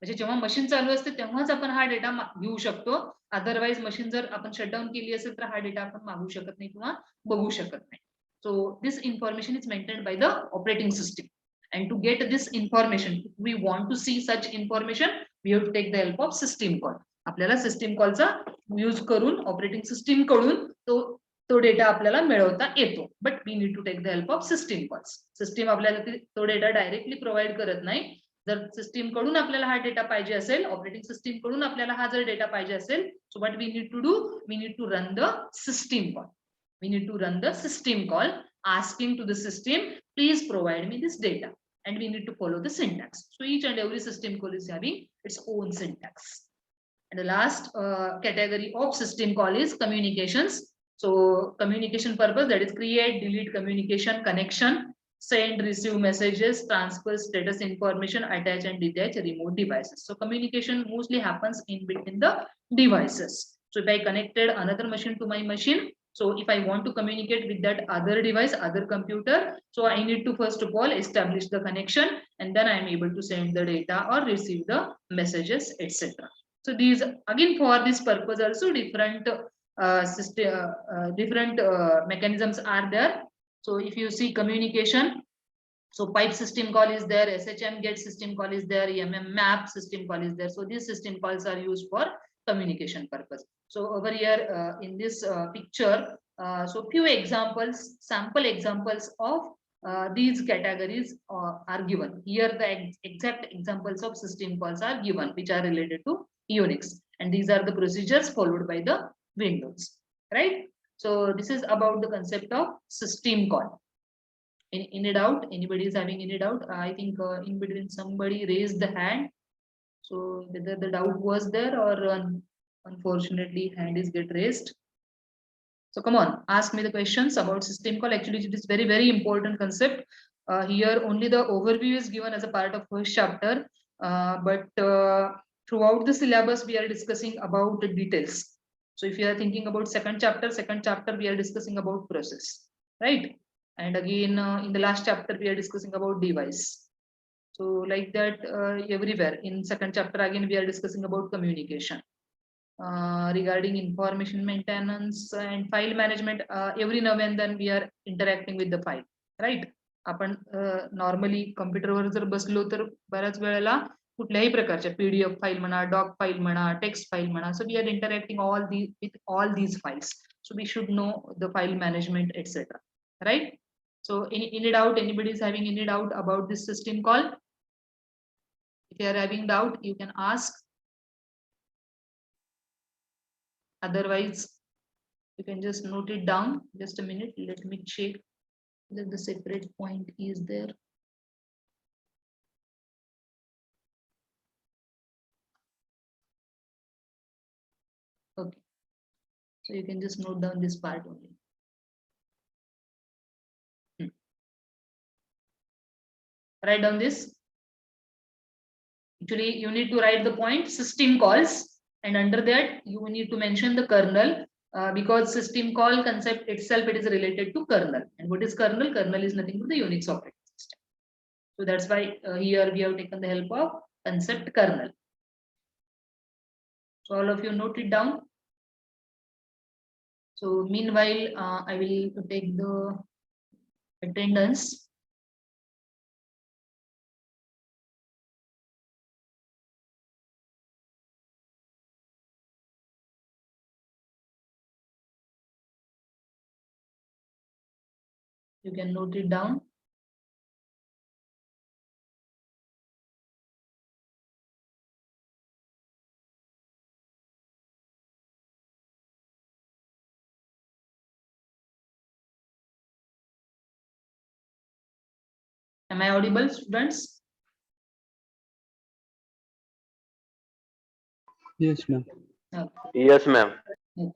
म्हणजे जेव्हा machine चालू असते तेव्हाच आपण हा data घेऊ शकतो, otherwise machine जर आपण शटडाऊन केली असेल तर हा डेटा आपण मागू शकत नाही किंवा बघू शकत नाही. So this information is maintained by the operating system, and to get this information, if we want to see such information, we have to take the help of system call. आपल्याला system कॉलचा use करून operating system कडून तो data आपल्याला मिळवता येतो, but we need to take the help of system calls. System आपल्याला तो डेटा डायरेक्टली प्रोव्हाइड करत नाही. जर सिस्टीम कडून आपल्याला हा डेटा पाहिजे असेल, ऑपरेटिंग सिस्टीम कडून आपल्याला हा जर डेटा पाहिजे असेल, so what we need to do, we need to run the system call. We need to run the system call asking to the system, please provide me this data, and we need to follow the syntax. So each and every system call is having its own syntax. And the last category of system call is communications. So communication purpose, that is create, delete communication, connection, send, receive messages, transfer status information, attach and detach remote devices. So communication mostly happens in between the devices. So if I connected another machine to my machine, so if I want to communicate with that other device, other computer, so I need to first of all establish the connection, and then I am able to send the data or receive the messages, etc. So these again for this purpose also different different mechanisms are there. So if you see communication, so pipe system call is there, SHM get system call is there, EMM map system call is there. So these system calls are used for communication purpose. So over here in this picture, so few examples, sample examples of these categories are given. Here the exact examples of system calls are given, which are related to Unix. And these are the procedures followed by the Windows, right? So this is about the concept of system call. Any doubt? Anybody is having any doubt? I think in between somebody raised the hand. So whether the doubt was there or unfortunately hand is get raised. So come on, ask me the questions about system call. Actually, it is very, very important concept. Here only the overview is given as a part of first chapter, but throughout the syllabus we are discussing about the details. So if you are thinking about second chapter we are discussing about process, right? And again in the last chapter we are discussing about device. So like that everywhere in second chapter again we are discussing about communication. Regarding information maintenance and file management, every now and then we are interacting with the file, right? आपण normally कम्प्युटरवर जर बसलो तर बऱ्याच वेळेला कुठल्याही प्रकारच्या PDF file म्हणा, डॉक फाईल म्हणा, टेक्स्ट फाईल म्हणा, so we are interacting all the with all these files. So we should know the file management, etc. Right? So any doubt? Anybody is having any doubt about this system call? If you are having doubt, you can ask. Otherwise, you can just note it down. Just a minute. Let me check that the separate point is there. Okay. So you can just note down this part only. Write down this. Actually, you need to write the point system calls, and under that you need to mention the kernel, because system call concept itself, it is related to kernel. And what is kernel? Kernel is nothing but the Unix operating system. So that's why here we have taken the help of concept kernel. So all of you note it down. So meanwhile, I will take the attendance. You can note it down. Am I audible, students? Yes, ma'am. Okay. Yes, ma'am. Okay.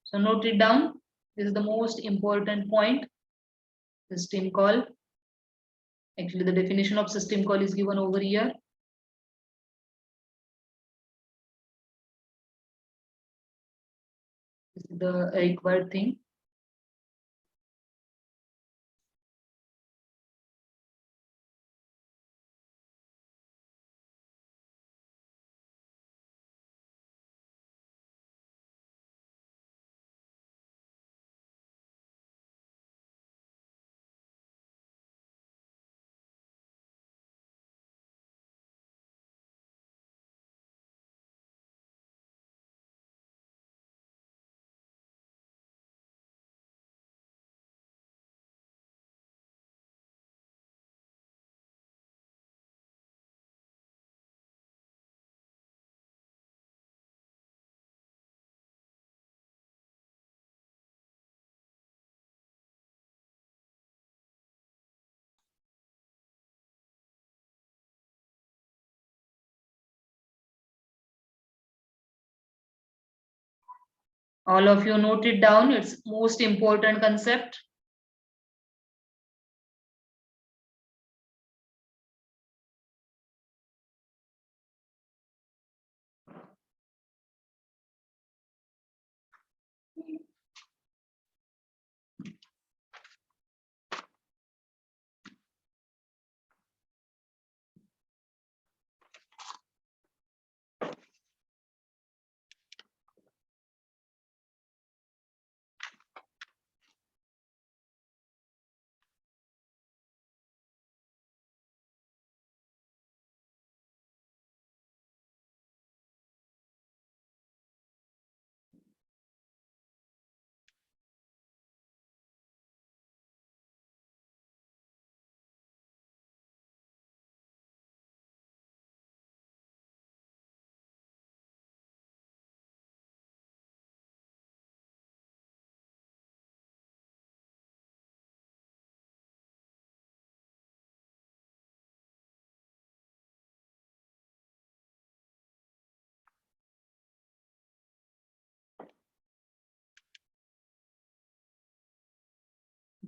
So note it down. This is the most important point. System call. Actually, the definition of system call is given over here. This is the required thing. All of you note it down. It's most important concept.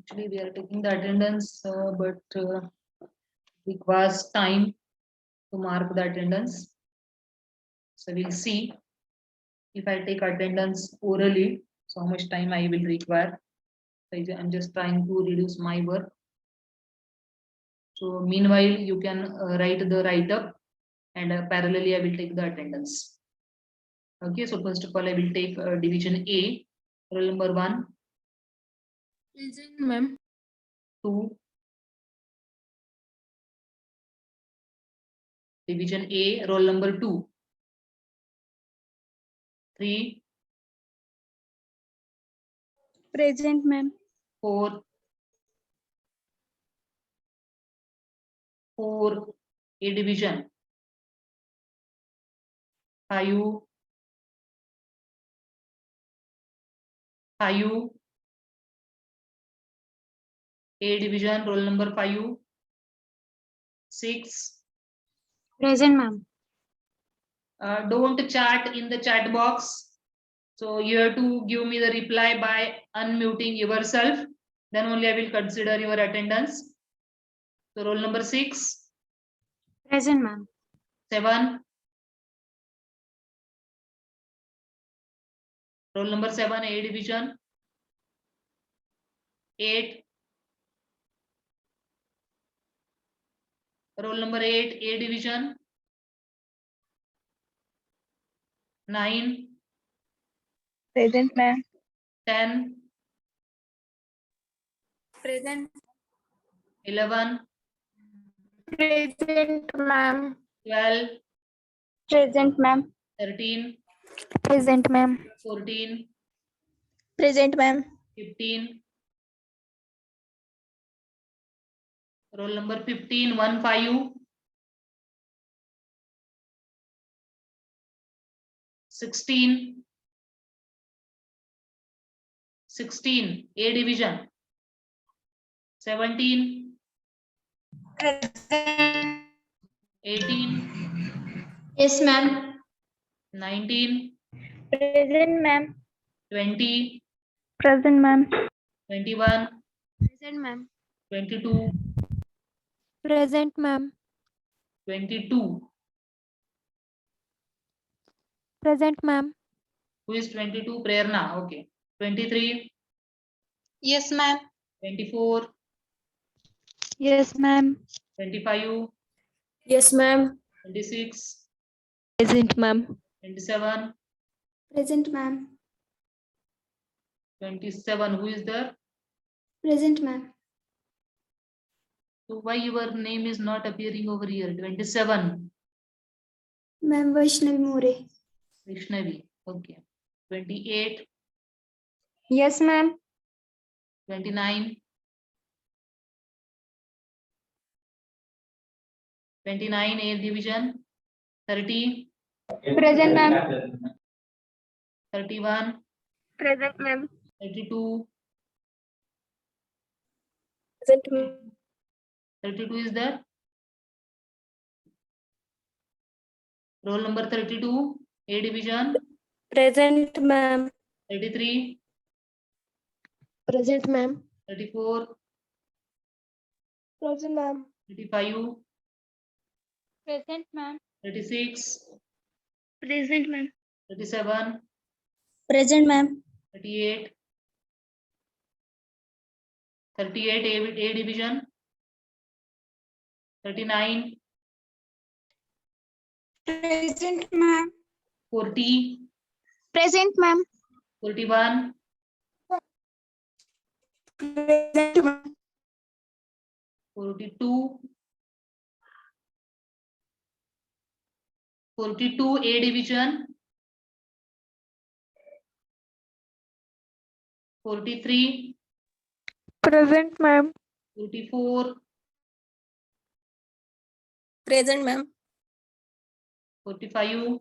Actually, we are taking the attendance, but requires time to mark the attendance. So we'll see if I take attendance orally, so how much time I will require. I'm just trying to reduce my work. So meanwhile, you can write the write-up, and parallelly I will take the attendance. Okay, so first of all, I will take division A, roll number 1, Present, ma'am. 2, division A, roll number 2, 3, Present, ma'am. 4, 4, A division, 5, 5, A division, roll number 5, 6. Present, ma'am. Don't chat in the chat box. So you have to give me the reply by unmuting yourself. Then only I will consider your attendance. So roll number 6, Present, ma'am. 7, roll number 7, A division, 8, roll number 8, A division, 9, Present, ma'am. 10, Present. 11, Present, ma'am. 12, Present, ma'am. 13, Present, ma'am. 14, Present, ma'am. 15, roll number 15, 1, 5, 16, 16, A division, 17, 18, Yes, ma'am. 19, Present, ma'am. 20, Present, ma'am. 21, Present, ma'am. 22, Present, ma'am. 22. Present, ma'am. Who is 22? Prerna. Okay. 23, Yes, ma'am. 24, Yes, ma'am. 25, Yes, ma'am. 26, Present, ma'am. 27, Present, ma'am. 27. Who is there? Present, ma'am. So why your name is not appearing over here? 27. Ma'am Vaishnavi More. Vishnavi. Okay. 28, Yes, ma'am. 29, 29, A division, 30, Present, ma'am. 31, Present, ma'am. 32, Present, ma'am. 32 is there? Roll number 32, A division, Present, ma'am. 33, Present, ma'am. 34, Present, ma'am. 35, Present, ma'am. 36, Present, ma'am. 37, Present, ma'am. 38, 38, A division, 39, Present, ma'am. 40, Present, ma'am. 41, Present, ma'am. 42, 42, A division, 43, Present, ma'am. 44, Present, ma'am. 45,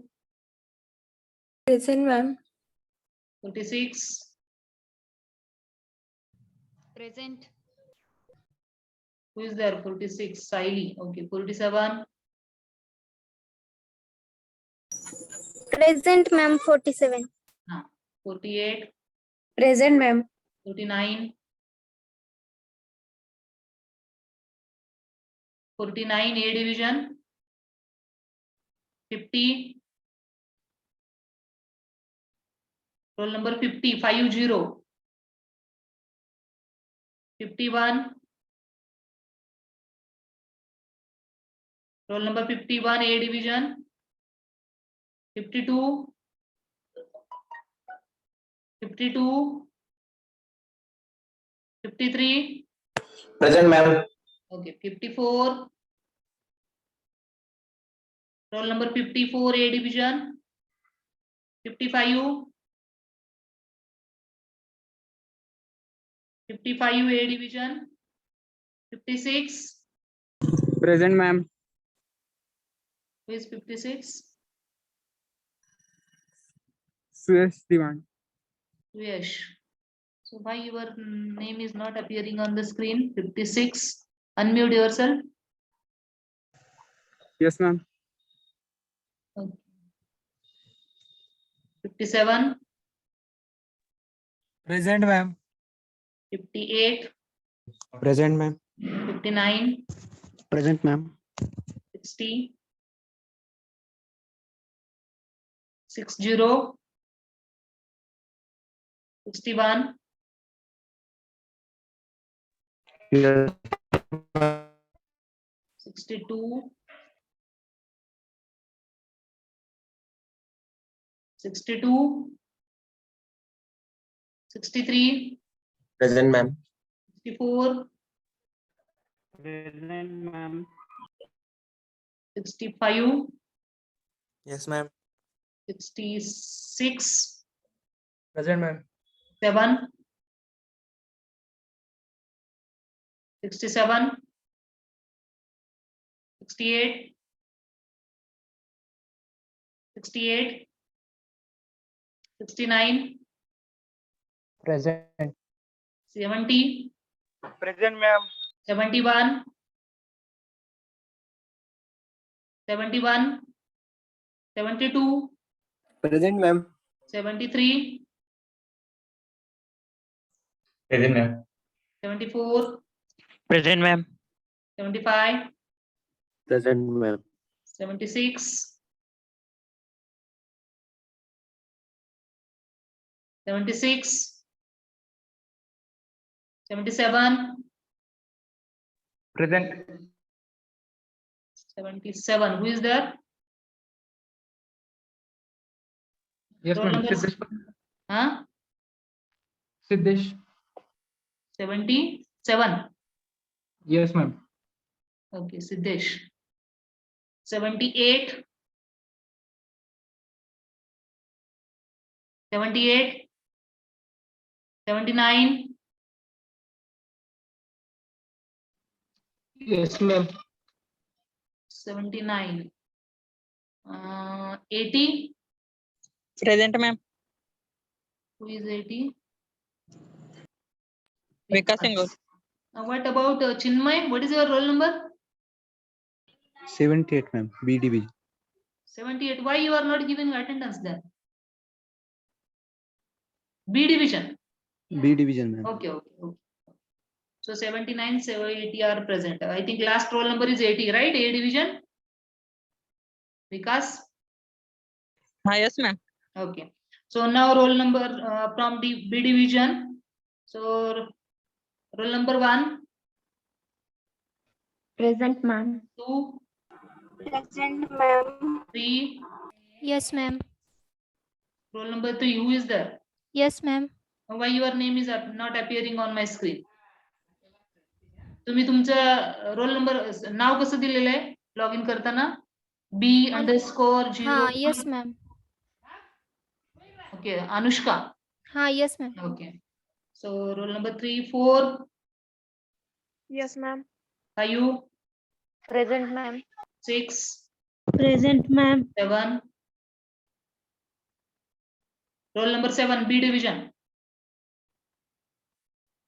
Present, ma'am. 46, Present. who is there? 46, Saili. Okay, 47, Present, ma'am. 47. 48, Present, ma'am. 49, 49 A division. 50. Roll number 50, 50. 51. Roll number 51 A division. 52. 52. 53. Present, ma'am. Okay, 54. Roll number 54 A division. 55. 55 A division. 56. Present, ma'am. Who is 56? Suyash Diwan. Yes. So why your name is not appearing on the screen? 56. Unmute yourself. Yes, ma'am. Okay. 57. Present, ma'am. 58. Present, ma'am. 59. Present, ma'am. 60. 60. 61. Yes. 62. 62. 63. Present, ma'am. 64. Present, ma'am. 65. Yes, ma'am. 66. Present, ma'am. 7. 67. 68. 68. 69. Present. 70. Present, ma'am. 71. 71. 72. Present, ma'am. 73. Present, ma'am. 74. Present, ma'am. 75. Present, ma'am. 76. 76. 77. Present. 77. Who is there? Yes, Roll ma'am. number. Siddesh. Huh? Siddesh. 77. Yes, ma'am. Okay, Siddesh. 78. 78. 79. Yes, ma'am. 79. 80. Present, ma'am. Who is 80? Vikas Singh. What about Chinmay? What is your roll number? 78, ma'am. B division. 78. Why you are not giving attendance then? B division. B division, ma'am. Okay, okay, okay. So 79, 80 are present. I think last roll number is 80, right? A division. Vikas. Yes, ma'am. Okay. So now roll number from the B division. So roll number 1, Present, ma'am. 2, Present, ma'am. 3. Yes, ma'am. Roll number 3. Who is there? Yes, ma'am. Why your name is not appearing on my screen? तुम्ही तुमचं roll number नाव कसं दिलेलं आहे log in करताना B_0. हाँ, yes, ma'am. Okay, Anushka. हाँ, yes, ma'am. Okay. So roll number 3, 4. Yes, ma'am. 5. Present, ma'am. 6. Present, ma'am. 7. Roll number 7, B division.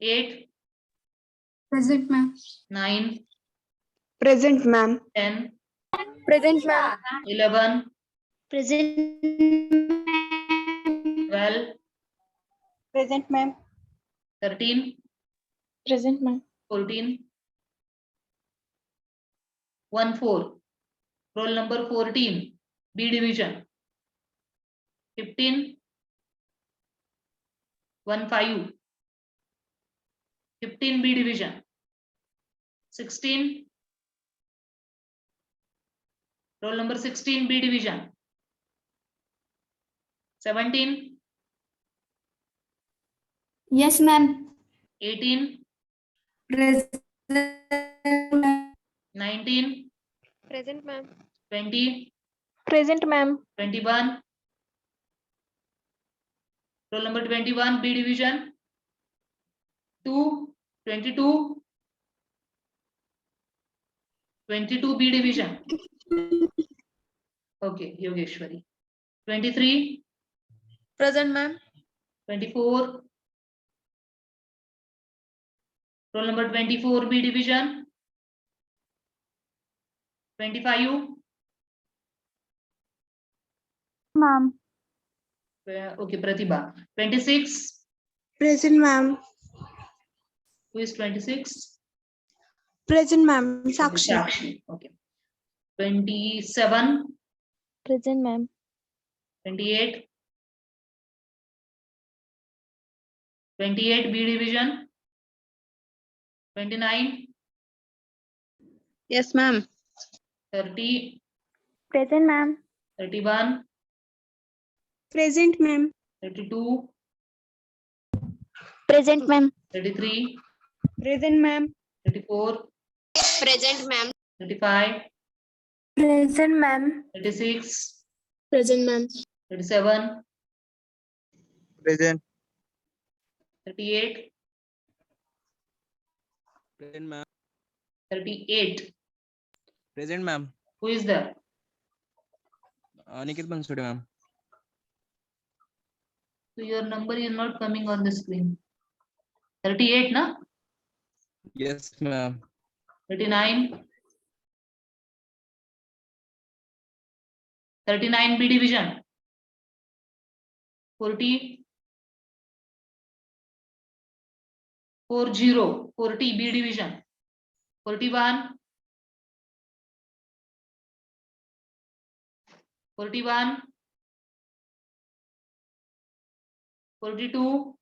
8. Present, ma'am. 9. Present, ma'am. 10. Present, ma'am. 11. Present. 12. Present, ma'am. 13. Present, ma'am. 14. 14. Roll number 14, B division. 15. 15. 15 B division. 16. Roll number 16 B division. 17. Yes, ma'am. 18. Present. 19. Present, ma'am. 20. Present, ma'am. 21. Roll number 21 B division. 2. 22. 22 B division. Okay, Yogeshwari. 23. Present, ma'am. 24. Roll number 24 B division. 25. Ma'am. Okay, Pratibha. 26. Present, ma'am. Who is 26? Present, ma'am. Sakshi. Okay. 27. Present, ma'am. 28. 28 B division. 29. Yes, ma'am. 30. Present, ma'am. 31. Present, ma'am. 32. Present, ma'am. 33. Present, ma'am. 34. Present, ma'am. 35. Present, ma'am. 36. Present, ma'am. 37. Present. 38. Present, ma'am. 38. Present, ma'am. Who is there? Aniket Bansude, ma'am. So your number is not coming on the screen. 38, na? Yes, ma'am. 39. 39 B division. 40. 40 B division. 41. 41. 42.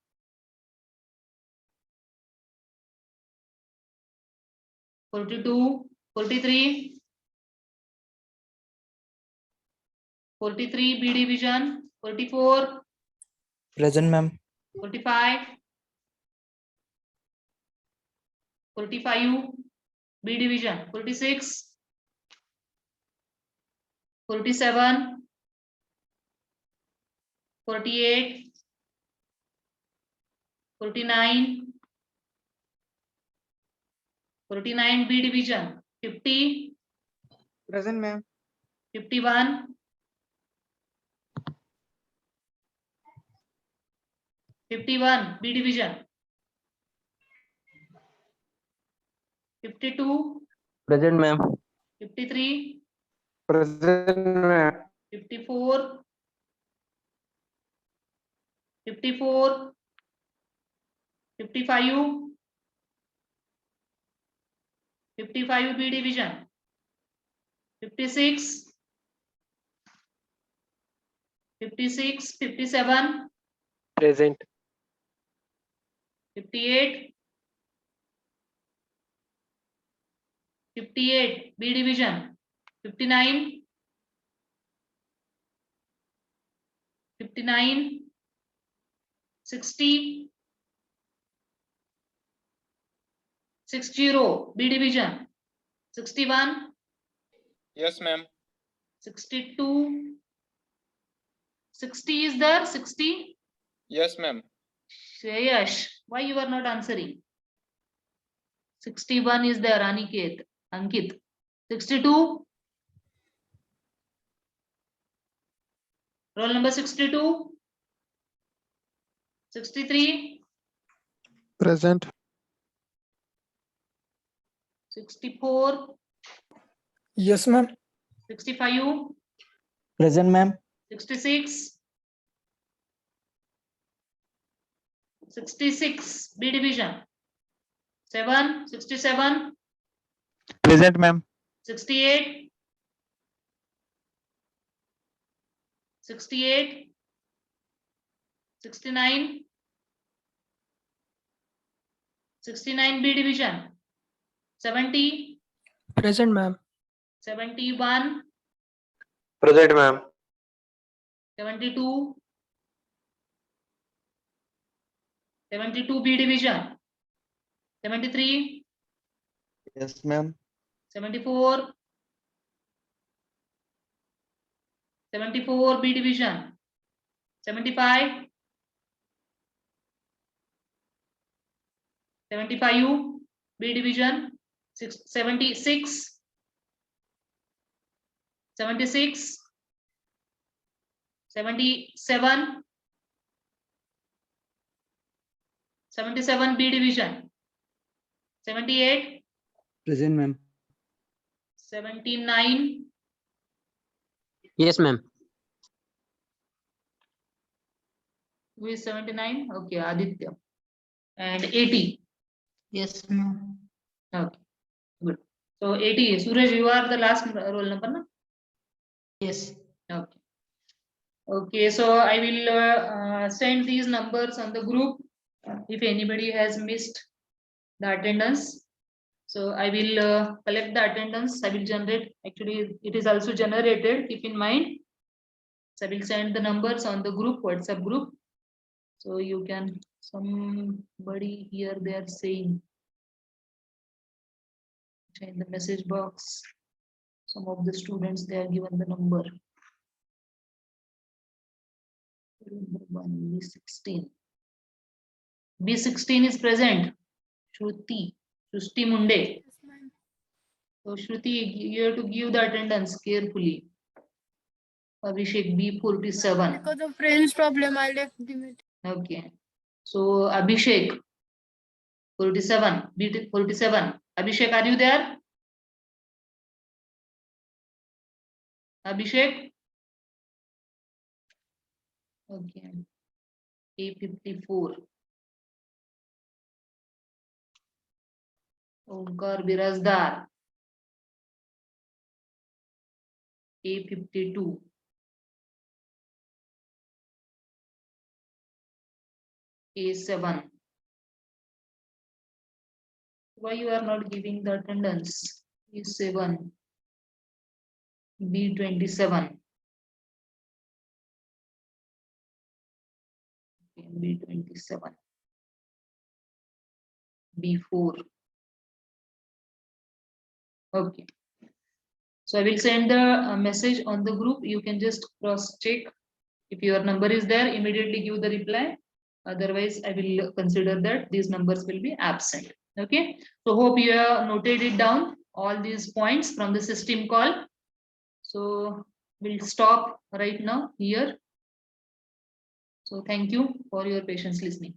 42. 43. 43 B division. 44. Present, ma'am. 45. 45 B division. 46. 47. 48. 49. 49 B division. 50. Present, ma'am. 51. 51 B division. 52. Present, ma'am. 53. Present, ma'am. 54. 54. 55. 55 B division. 56. 56. 57. Present. 58. 58 B division. 59. 59. 60. 60 B division. 61. Yes, ma'am. 62. 60 is there? 60. Yes, ma'am. Shreyash, why you are not answering? 61 is there, Aniket, Ankit. 62. Roll number 62. 63. Present. 64. Yes, ma'am. 65. Present, ma'am. 66. 66 B division. 67. Present, ma'am. 68, 68, 69, 69 B division, 70, Present, ma'am. 71, Present, ma'am. 72, 72 B division, 73, Yes, ma'am. 74, 74 B division, 75, 75 B division, 76, 76, 77, 77 B division, 78, Present, ma'am. 79, Yes, ma'am. who is 79? Okay, Aditya. And 80. Yes, ma'am. Okay, good. So 80, Suraj, you are the last roll number, no? Yes. Okay. Okay, so I will send these numbers on the group if anybody has missed the attendance. So I will collect the attendance. I will generate. Actually, it is also generated. Keep in mind. So I will send the numbers on the group, WhatsApp group. So you can, somebody here they are saying in the message box, some of the students they are given the number. B16. B16 is present. Shruti Munde. So Shruti, you have to give the attendance carefully. Abhishek B47. Because of friends problem, I left the meeting. Okay. So Abhishek 47. B47. Abhishek, are you there? Abhishek? Okay. A54. Omkar Birazdar. A52. A7. Why you are not giving the attendance? A7. B27. Okay, B27. B4. Okay. So I will send the message on the group. You can just cross check. If your number is there, immediately give the reply. Otherwise, I will consider that these numbers will be absent. Okay. So hope you have noted it down, all these points from the system call. So we'll stop right now here. So thank you for your patience listening.